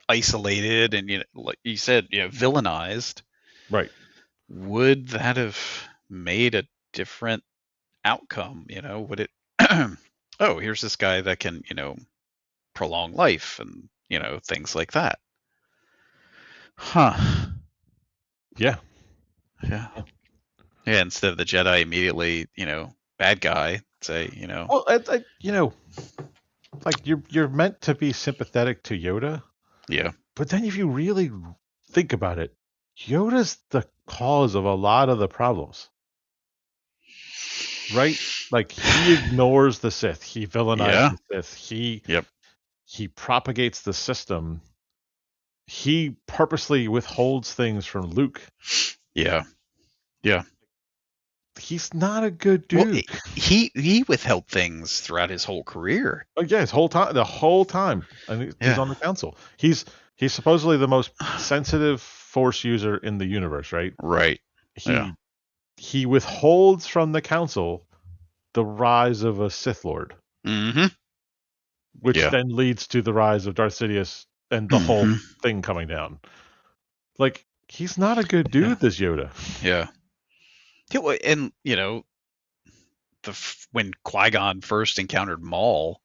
isolated and like you said, villainized, Right. would that have made a different outcome? Would it oh, here's this guy that can, prolong life and, things like that. Huh. Yeah. Yeah. Yeah, instead of the Jedi immediately, bad guy, say, Well, like you're meant to be sympathetic to Yoda, yeah. but then if you really think about it, Yoda's the cause of a lot of the problems, right? Like he ignores the Sith, he villainizes Yeah. the Sith, Yep. he propagates the system, he purposely withholds things from Luke. Yeah. Yeah. He's not a good Well, dude. he withheld things throughout his whole career. Oh yeah, the whole time, and he's Yeah. on the council. He's supposedly the most sensitive Force user in the universe, right? Right. Yeah. He withholds from the council the rise of a Sith Lord, Mm-hmm. which Yeah. then leads to the rise of Darth Sidious and the whole Mm-hmm. thing coming down. Like he's not a good Yeah. dude, this Yoda. Yeah. And when Qui-Gon first encountered Maul,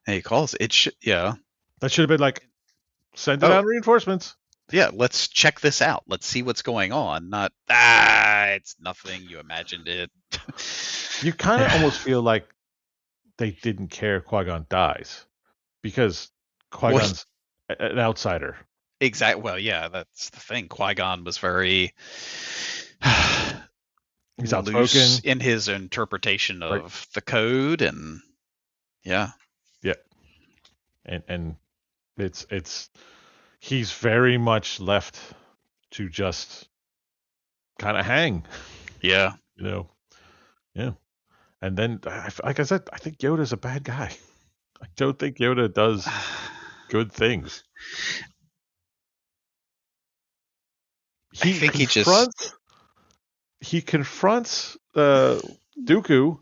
and he calls it should. Yeah. That should have been like sending Oh, out reinforcements. yeah. Let's check this out. Let's see what's going on. Not it's nothing. You imagined it. You kind of almost feel like they didn't care Qui-Gon dies because Well, Qui-Gon's an outsider. exactly. Well, yeah. That's the thing. Qui-Gon was very He's loose outspoken, in his interpretation right? of the code, and yeah. Yeah, and it's he's very much left to just kind of hang, Yeah. you know. Yeah, and then like I said, I think Yoda's a bad guy. I don't think Yoda does good things. I He think he just. confronts Dooku,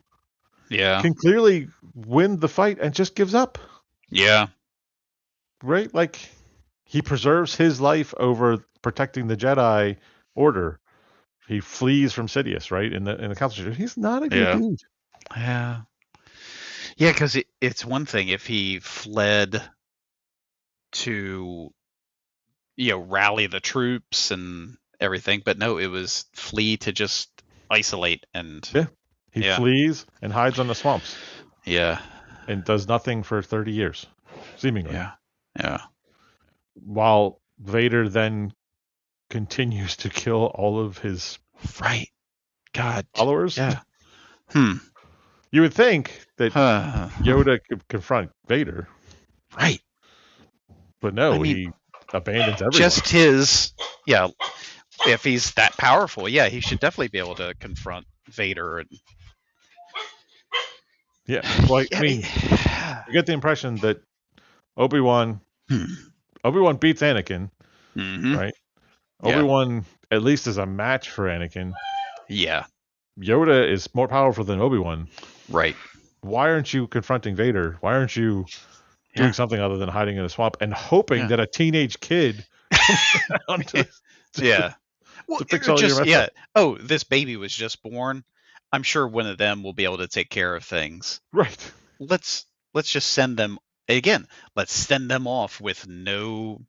Yeah. can clearly win the fight and just gives up. Yeah. Right? Like he preserves his life over protecting the Jedi Order. He flees from Sidious, right? In the council. He's not a good Yeah. dude. Yeah. Yeah, because it's one thing if he fled to, rally the troops and everything, but no, it was flee to just isolate and Yeah. He yeah. flees and hides on the swamps Yeah. and does nothing for 30 years, seemingly. Yeah. Yeah. While Vader then continues to kill all of his Right. God. followers. Yeah. Hmm. You would think that Huh. Yoda could confront Vader, Right. but I no, mean, he abandons everyone. just his, yeah. If he's that powerful, yeah, he should definitely be able to confront Vader. And Yeah. Well, I mean, you get the impression that Obi-Wan beats Anakin, mm-hmm. right? Yeah. Obi-Wan at least is a match for Anakin. Yeah. Yoda is more powerful than Obi-Wan. Right. Why aren't you confronting Vader? Why aren't you doing something other than hiding in a swamp and hoping that a teenage kid comes around yeah. To fix all your mess up? Oh, this baby was just born. I'm sure one of them will be able to take care of things. Right. Let's just send them again. Let's send them off with no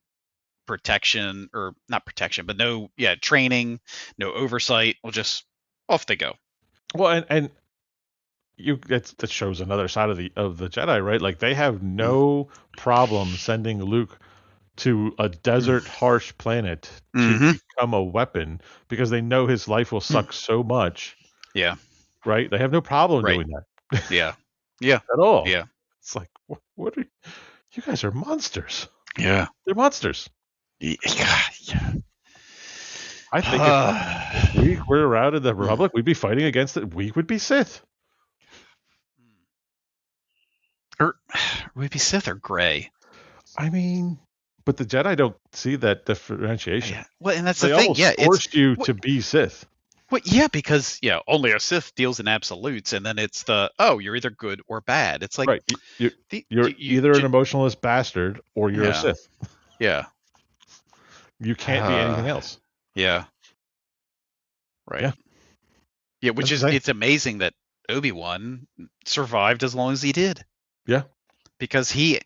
protection, or not protection, but no training, no oversight. We'll just off they go. Well, and that shows another side of the Jedi, right? Like they have no problem sending Luke to a desert harsh planet to become a weapon because they know his life will suck so much. Yeah. Right? They have no problem doing that. Yeah. Yeah. At all. Yeah. It's like what are you guys are monsters. Yeah. They're monsters. Yeah. I think if we were around in the Republic, we'd be fighting against it. We would be Sith. Or we'd be Sith or Gray. I mean, But the Jedi don't see that differentiation. Yeah. Well, and that's the They thing. almost Yeah, it's force you what, to be Sith. yeah, because only a Sith deals in absolutes, and then it's you're either good or bad. It's like Right. You, the you're either an emotionalist bastard or you're a yeah, Sith. yeah, You can't be anything else. yeah, right. Yeah. Yeah, That's which is insane. it's amazing that Obi-Wan survived as long as he did Yeah. because he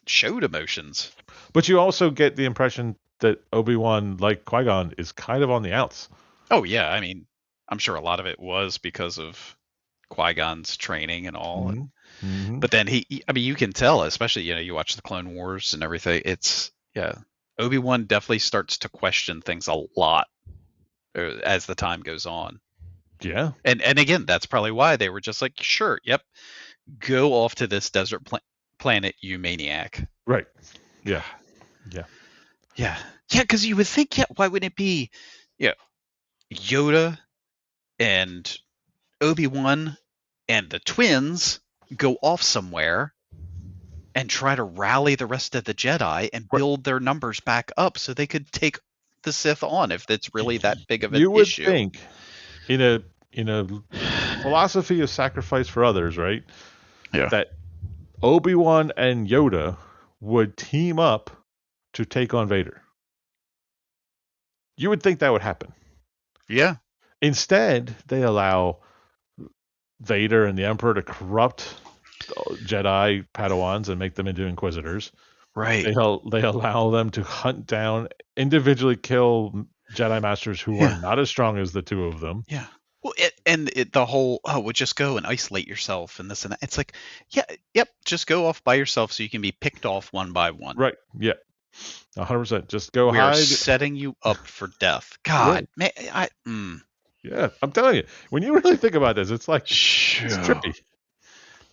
showed emotions. But you also get the impression that Obi-Wan, like Qui-Gon, is kind of on the outs. Oh yeah, I mean, I'm sure a lot of it was because of Qui-Gon's training and all, Mm-hmm. Mm-hmm. but then I mean, you can tell, especially you watch the Clone Wars and everything. It's Obi-Wan definitely starts to question things a lot as the time goes on. Yeah. And again, that's probably why they were just like, sure, yep, go off to this desert planet, you maniac. Right. Yeah. Yeah. Yeah, yeah, because you would think, why wouldn't it be, yeah, Yoda and Obi-Wan and the twins go off somewhere and try to rally the rest of the Jedi and Right. build their numbers back up so they could take the Sith on if it's really that big of an You would issue. think in a philosophy of sacrifice for others, right? Yeah. That Obi-Wan and Yoda would team up to take on Vader. You would think that would happen. Yeah. Instead, they allow Vader and the Emperor to corrupt Jedi Padawans and make them into Inquisitors. Right. They allow them to hunt down, individually kill Jedi Masters who are Yeah. not as strong as the two of them. Yeah. Well, the whole we'll just go and isolate yourself and this and that. It's like, yeah, yep, just go off by yourself so you can be picked off one by one. Right. Yeah. 100%. Just go We are hide. setting you up for death. Right. God, man, Yeah. I'm telling you, when you really think about this, it's like, it's Sure. trippy.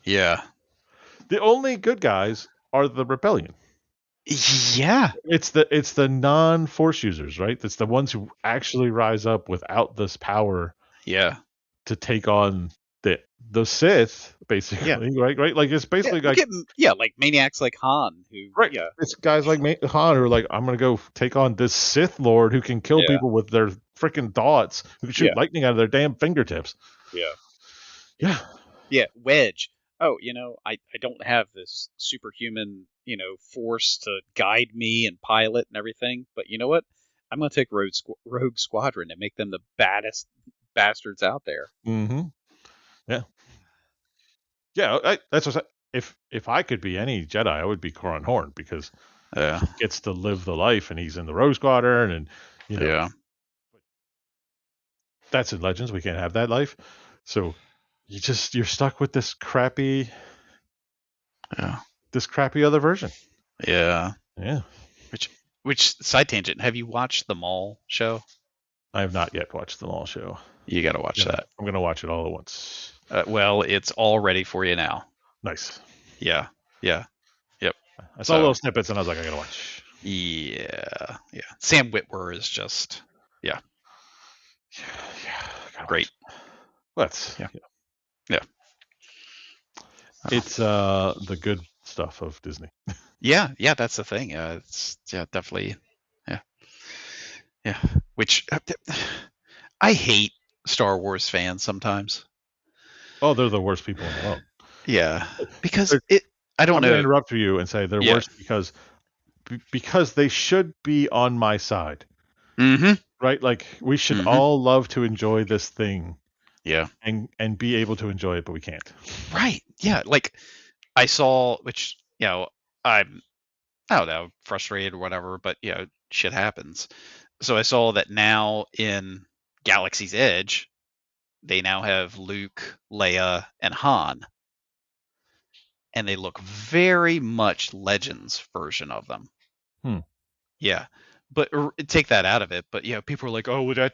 Yeah. The only good guys are the rebellion. Yeah. It's the non-force users, right? It's the ones who actually rise up without this power Yeah. to take on the Sith, basically, Yeah. right? Right? Like it's Yeah. basically We like get like maniacs like Han who right. It's guys like Han who are like, I'm gonna go take on this Sith Lord who can kill Yeah. people with their freaking thoughts, who can shoot Yeah. lightning out of their damn fingertips. Yeah. Yeah. Yeah. Wedge. Oh, I don't have this superhuman, force to guide me and pilot and everything, but you know what? I'm going to take Rogue Squadron and make them the baddest bastards out there. Mm-hmm. Yeah. Yeah. That's what if I could be any Jedi, I would be Corran Horn because Yeah. he gets to live the life and he's in the Rogue Squadron and Yeah. that's in Legends. We can't have that life. So you're stuck with this crappy Yeah. other version. Yeah. Yeah. Which side tangent? Have you watched the Mall show? I have not yet watched the Mall show. You got to watch that. I'm gonna watch it all at once. Well, it's all ready for you now. Nice. Yeah. Yeah. Yep. I saw little snippets and I was like, I gotta watch. Yeah. Yeah. Sam Witwer is just Yeah. great. Let's. Yeah. Yeah. It's the good stuff of Disney. Yeah, that's the thing. It's definitely, yeah. Which I hate Star Wars fans sometimes. Oh, they're the worst people in the world. Yeah, because I I'm don't know. gonna interrupt you and say they're worse because they should be on my side. Mm-hmm. Right? Like we should all love to enjoy this thing. Yeah. And be able to enjoy it, but we can't. Right. Yeah. Like I saw, which I'm I don't know, frustrated or whatever, but shit happens. So I saw that now in Galaxy's Edge, they now have Luke, Leia, and Han, and they look very much Legends version of them. Yeah, but take that out of it. But people are like, oh, that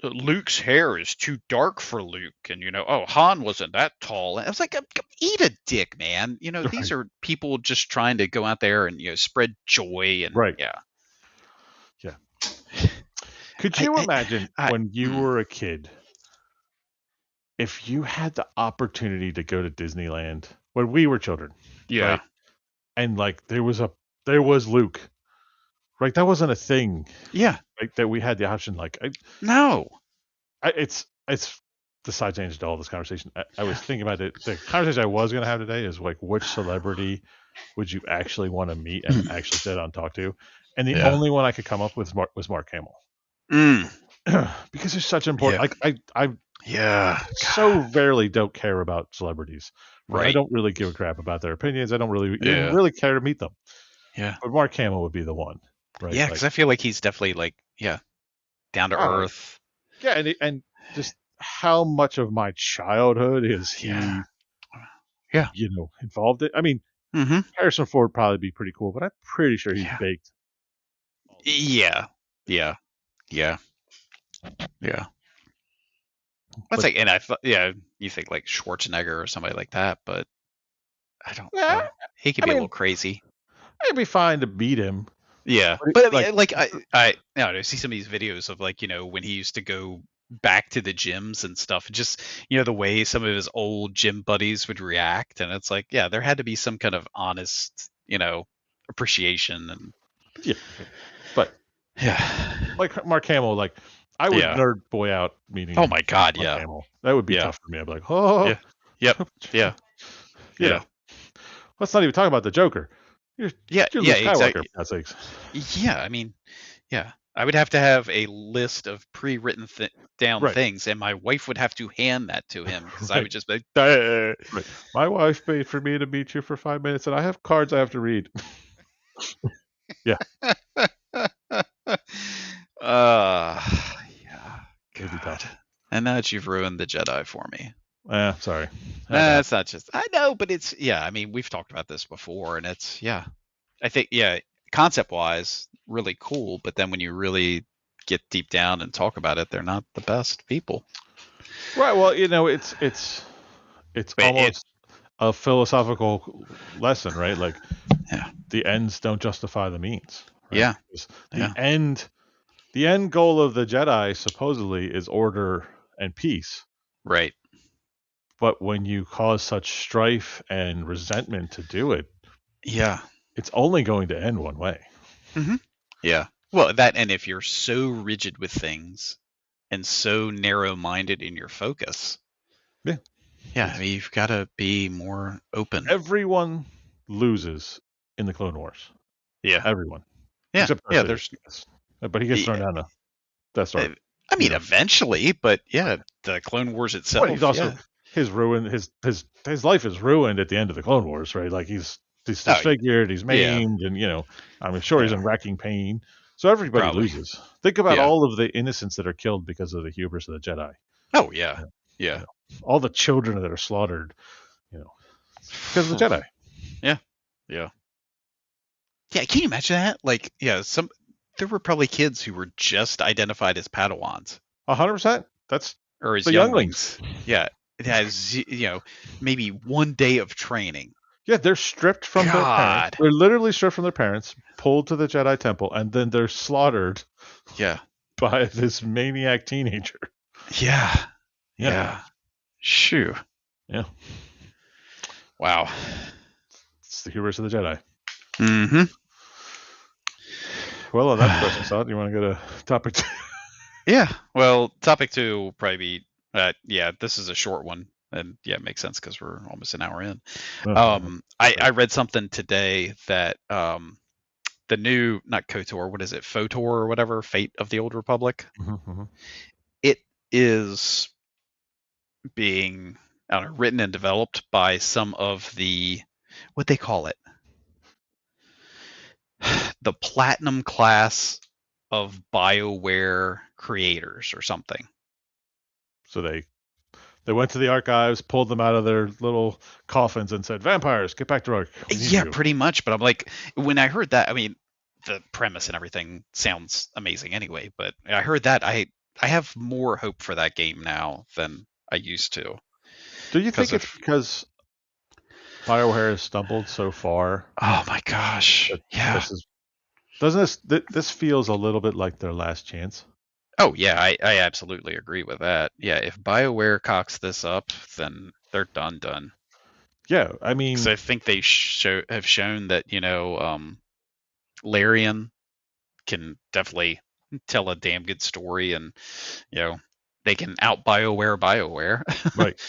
Luke's hair is too dark for Luke, and oh, Han wasn't that tall. And I was like, eat a dick, man. Right. These are people just trying to go out there and spread joy and right. Yeah. Could you imagine when you were a kid, if you had the opportunity to go to Disneyland when we were children? Yeah. Right? And like there was a there was Luke. Right, that wasn't a thing. Yeah. Right, that we had the option. Like, No. it's the side change to all this conversation. I was thinking about it. The conversation I was going to have today is like, which celebrity would you actually want to meet and actually sit down and talk to? And the Yeah. only one I could come up with was Mark Hamill. Mm. Because it's such important. Yeah. Like I Yeah. so God. rarely don't care about celebrities. Right? I Right. don't really give a crap about their opinions. I don't really even Yeah. really care to meet them. Yeah. But Mark Hamill would be the one, right? Yeah, Like, because I feel like he's definitely like, yeah, down to oh earth. yeah, and just how much of my childhood is Yeah. he, Yeah. involved in? I mean, Mm-hmm. Harrison Ford would probably be pretty cool, but I'm pretty sure he's Yeah. baked. Yeah. Yeah. Yeah. Yeah. That's But like, and I thought, yeah, you think like Schwarzenegger or somebody like that, but I don't yeah, know. He could I be a mean, little crazy. it'd be fine to beat him. Yeah, But but I like, mean, like I don't know, see some of these videos of like when he used to go back to the gyms and stuff, just the way some of his old gym buddies would react, and it's like, yeah, there had to be some kind of honest, appreciation and yeah, but yeah, like Mark Hamill, like I would yeah. nerd boy out Oh meeting my God, Mark yeah, Hamill. That would be yeah, tough for me. I'd be like, oh, yeah, yep, yeah, you yeah, know, let's not even talk about the Joker. You're yeah, you're yeah, Luke Skywalker, exactly. for God's sakes. Yeah, I mean, yeah, I would have to have a list of pre-written down Right, things, and my wife would have to hand that to him because I right, would just be like, "Duh." right. My wife paid for me to meet you for 5 minutes, and I have cards I have to read. Yeah, Yeah, it'd be God. tough. And now that you've ruined the Jedi for me. Sorry, had to It's happen. not just, I know, but it's, yeah, I mean, we've talked about this before, and it's, yeah, I think, yeah, concept wise, really cool, but then when you really get deep down and talk about it, they're not the best people. Right. Well, it's But almost a philosophical lesson, right? Like yeah, the ends don't justify the means, right? yeah, Because yeah, the end goal of the Jedi supposedly is order and peace. right. But when you cause such strife and resentment to do it, Yeah. it's only going to end one way. hmm Yeah. Well, that, and if you're so rigid with things and so narrow-minded in your focus, Yeah. yeah, I It's mean, you've got to be more open. everyone loses in the Clone Wars. Yeah. Everyone. Yeah. Except Darth Yeah. Vader, There's, I guess. But he gets thrown yeah, down the Death Star. I You mean, know. eventually, but yeah, the Clone Wars Well, he's itself, also yeah. his life is ruined at the end of the Clone Wars, right? Like he's Oh, disfigured, he's yeah. maimed, and I'm sure he's Yeah. in racking pain. So everybody Probably. loses. Think about Yeah. all of the innocents that are killed because of the hubris of the Jedi. Oh, yeah. You know, you Yeah. know, all the children that are slaughtered, you know, because of the Jedi. Yeah. Yeah. Yeah. Can you imagine that? Like, yeah, there were probably kids who were just identified as Padawans 100%. That's or as the younglings. younglings. Yeah. It has, maybe one day of training. Yeah, they're stripped from their parents. God. They're literally stripped from their parents, pulled to the Jedi Temple, and then they're slaughtered Yeah. by this maniac teenager. Yeah. Yeah, Yeah. Shoo. yeah. Wow. It's the hubris of the Jedi. Mm-hmm. Well, on that depressing thought, you want to go to topic two? Yeah. Well, topic two will probably be, yeah, this is a short one. And yeah, it makes sense because we're almost an hour in. I read something today that the new, not KOTOR, what is it, FOTOR or whatever, Fate of the Old Republic, Mm-hmm. it is being, I don't know, written and developed by some of the, what they call it, the platinum class of BioWare creators or something. So they went to the archives, pulled them out of their little coffins, and said, "Vampires, get back to work. We need Yeah, you." pretty much. But I'm like, when I heard that, I mean, the premise and everything sounds amazing anyway. But I heard that, I have more hope for that game now than I used to Do you because think of, it's because BioWare has stumbled so far oh my gosh, that yeah. this is doesn't this feels a little bit like their last chance? Oh yeah, I absolutely agree with that. Yeah, if BioWare cocks this up, then they're done. Yeah, I Because mean, I think they have shown that Larian can definitely tell a damn good story, and they can out BioWare. Right.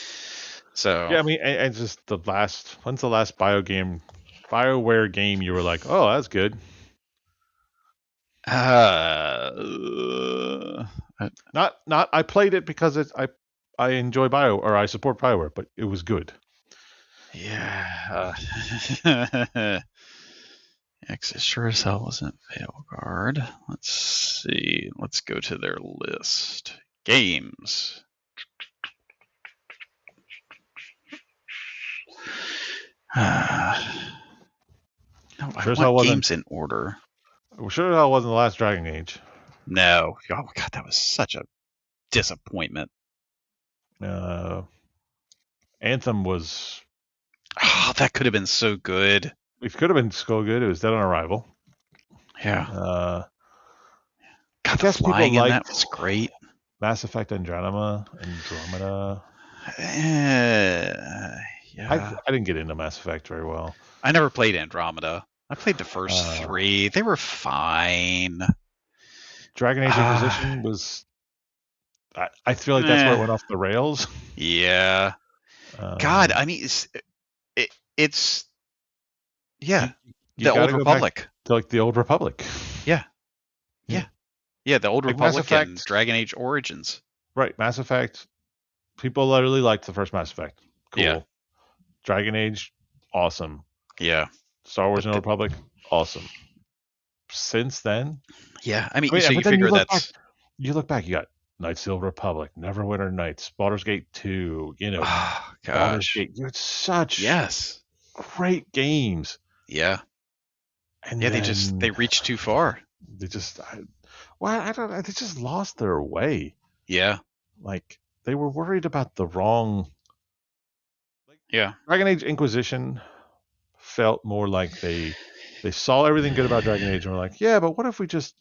So Yeah, I mean, and just when's the last BioWare game you were like, oh, that's good? uh, Not I played it because I enjoy I support BioWare, but it was good. yeah. X sure as hell wasn't Veilguard. Let's see. Let's go to their list. Games. No, I Sure as hell want wasn't. games in order. Sure as hell wasn't the last Dragon Age. No. Oh god, that was such a disappointment. Uh, Anthem was. Oh, that could have been so good. It could have been so good. It was dead on arrival. Yeah. I God, the guess people flying in that liked was great. Mass Effect Andromeda. I Yeah. didn't get into Mass Effect very well. I never played Andromeda. I played the first three. They were fine. Dragon Age Inquisition was. I feel like that's where it went off the rails. Yeah. God, I mean, it's yeah, You the got Old to go back Republic. to like the Old Republic. Yeah. Yeah, the Old Like Mass Republic and Effect, Dragon Age Origins. right? Mass Effect. People literally liked the first Mass Effect. Cool. Yeah. Dragon Age, awesome. Yeah. Star Wars: New Republic, awesome. Since then, yeah, I mean, so you but then figure that's you look back, you got Knights of the Old Republic, Neverwinter Nights, Baldur's Gate 2, oh Baldur's gosh, Gate. You had such yes, great games. yeah, And yeah. then They reached too far. they just, I don't know. They just lost their way. Yeah, Like they were worried about the wrong. yeah. Dragon Age Inquisition felt more like they saw everything good about Dragon Age and were like, yeah, but what if we just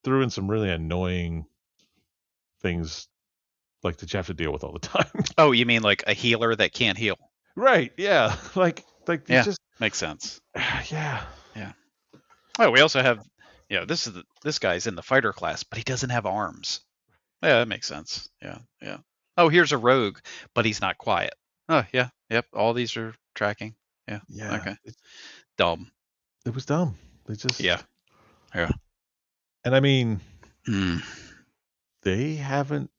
threw in some really annoying things like that you have to deal with all the time? Oh, you mean like a healer that can't heal? Right? Yeah. Like Yeah, just makes sense. yeah. Yeah. Oh, we also have, this guy's in the fighter class, but he doesn't have arms. Yeah, that makes sense. Yeah, yeah. Oh, here's a rogue, but he's not quiet. Oh, yeah, yep. All these are tracking. Yeah. Yeah. Okay. Dumb. It was dumb. They just Yeah. Yeah. And I mean, Mm. they haven't.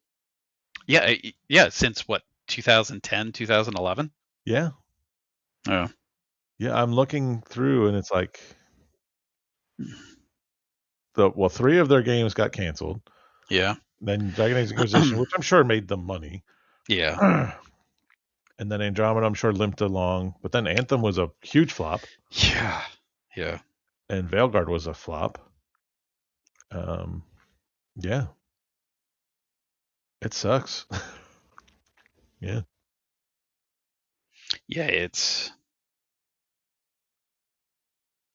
Yeah. Yeah. Since what? 2010, 2011. Yeah. Oh. Yeah. I'm looking through, and it's like three of their games got canceled. Yeah. Then Dragon Age Inquisition, which I'm sure made them money. Yeah. And then Andromeda, I'm sure limped along. But then Anthem was a huge flop. Yeah. Yeah. And Veilguard was a flop. Yeah. It sucks. Yeah.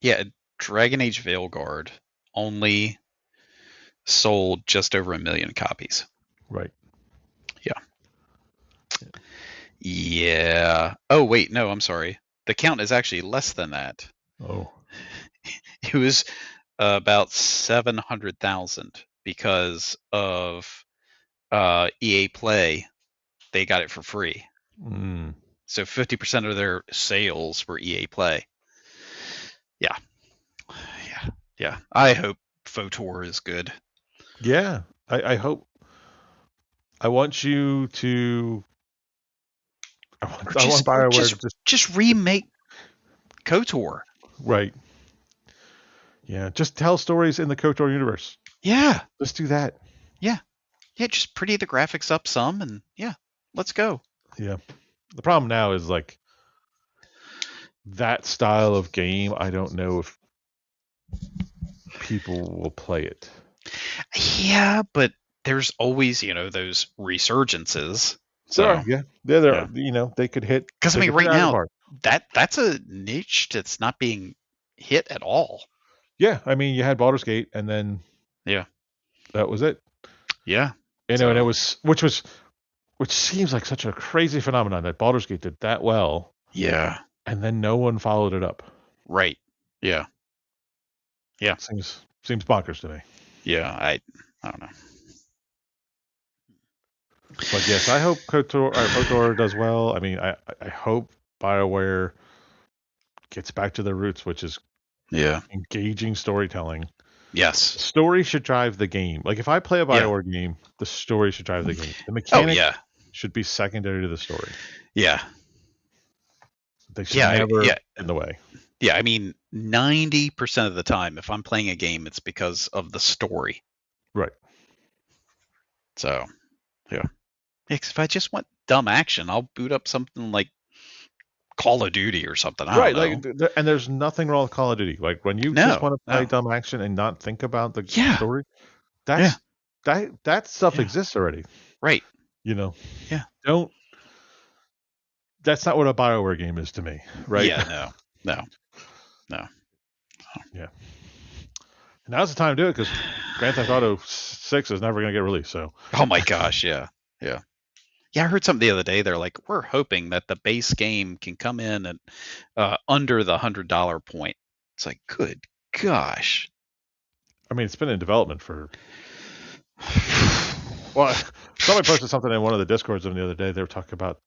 Yeah. Dragon Age Veilguard only sold just over 1 million copies. Right. Yeah. Yeah. Oh, wait. No, I'm sorry. The count is actually less than that. Oh. It was about 700,000 because of EA Play. They got it for free. Mm. So 50% of their sales were EA Play. Yeah. Yeah. Yeah. I hope FOTOR is good. Yeah. I hope. I want you to. I want BioWare to just remake KOTOR. Right. Yeah. Just tell stories in the KOTOR universe. Yeah. Let's do that. Yeah. Yeah. Just pretty the graphics up some, and yeah, let's go. Yeah. The problem now is like that style of game. I don't know if people will play it. Yeah, but there's always, those resurgences. So Sure, yeah, they're they could hit. Because I mean, right now that's a niche that's not being hit at all. Yeah, I mean, you had Baldur's Gate, and then that was it. Yeah, and it was which seems like such a crazy phenomenon that Baldur's Gate did that well. Yeah, and then no one followed it up. Right. Yeah. Yeah. Seems bonkers to me. Yeah, I don't know. But yes, I hope KOTOR does well. I mean, I hope BioWare gets back to their roots, which is Yeah. engaging storytelling. Yes. The story should drive the game. Like if I play a Yeah. BioWare game, the story should drive the game. The Oh mechanics yeah. should be secondary to the story. Yeah. They should Yeah. never Yeah. get in the way. Yeah. I mean, 90% of the time, if I'm playing a game, it's because of the story. Right. So, yeah. If I just want dumb action, I'll boot up something like Call of Duty or something. I Right. don't know. Like, and there's nothing wrong with Call of Duty. Like when you just No. want to play No. dumb action and not think about the Yeah. story, Yeah. that stuff Yeah. exists already. Right. You know. Yeah. Don't. That's not what a BioWare game is to me, right? Yeah. No. Yeah. Now's the time to do it because Grand Theft Auto 6 is never going to get released. So. Oh my gosh. Yeah. Yeah. Yeah, I heard something the other day. They're like, we're hoping that the base game can come in at under the $100 point. It's like, good gosh. I mean, it's been in development for. Well, somebody posted something in one of the discords the other day. They were talking about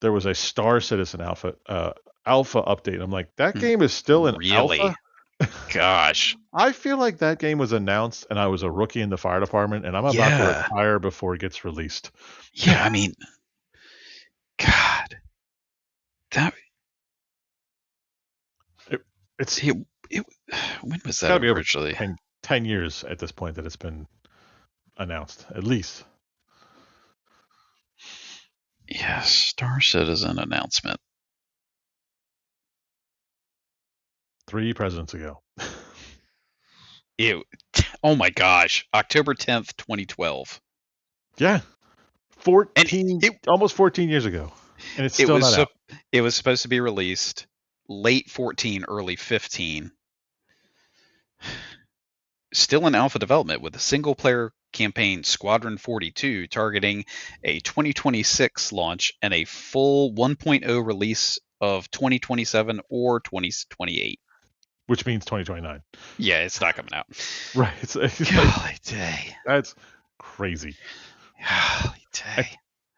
there was a Star Citizen alpha update. I'm like, that game is still in alpha. Gosh. I feel like that game was announced and I was a rookie in the fire department and I'm about to retire before it gets released. Yeah, I mean, God. That when was that originally? 10 years at this point that it's been announced, at least. Yeah, Star Citizen announcement. 3 presidents ago. Oh my gosh. October 10th, 2012. Yeah. Almost 14 years ago. And it's still not out. It was supposed to be released late 14, early 15. Still in alpha development with a single player campaign, Squadron 42, targeting a 2026 launch and a full 1.0 release of 2027 or 2028. Which means 2029. Yeah, it's not coming out. Right. It's Golly day. That's crazy. Golly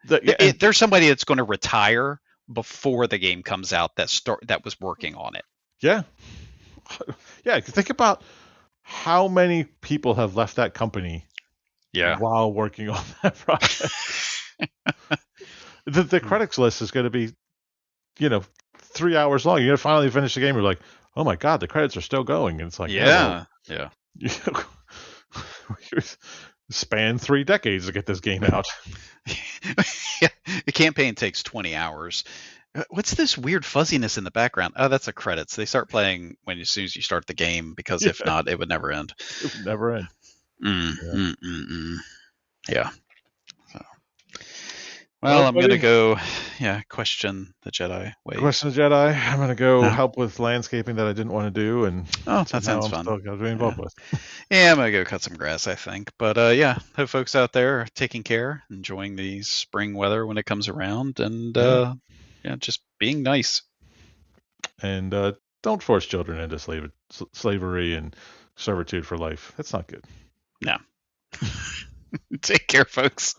day. There's somebody that's going to retire before the game comes out that was working on it. Yeah. Yeah. Think about how many people have left that company while working on that project. the credits list is going to be, 3 hours long. You're going to finally finish the game. You're like, oh my God, the credits are still going. And it's like, yeah. Span 3 decades to get this game out. Yeah, the campaign takes 20 hours. What's this weird fuzziness in the background? Oh, that's the credits. They start playing as soon as you start the game, because if not, it would never end. It would never end. Yeah. So. Well, I'm going to go, question the Jedi ways. Question the Jedi. I'm going to go help with landscaping that I didn't want to do. And that sounds fun. Still got to be involved with. Yeah, I'm going to go cut some grass, I think. But hope folks out there are taking care, enjoying the spring weather when it comes around, and just being nice. And don't force children into slavery and servitude for life. That's not good. No. Take care, folks.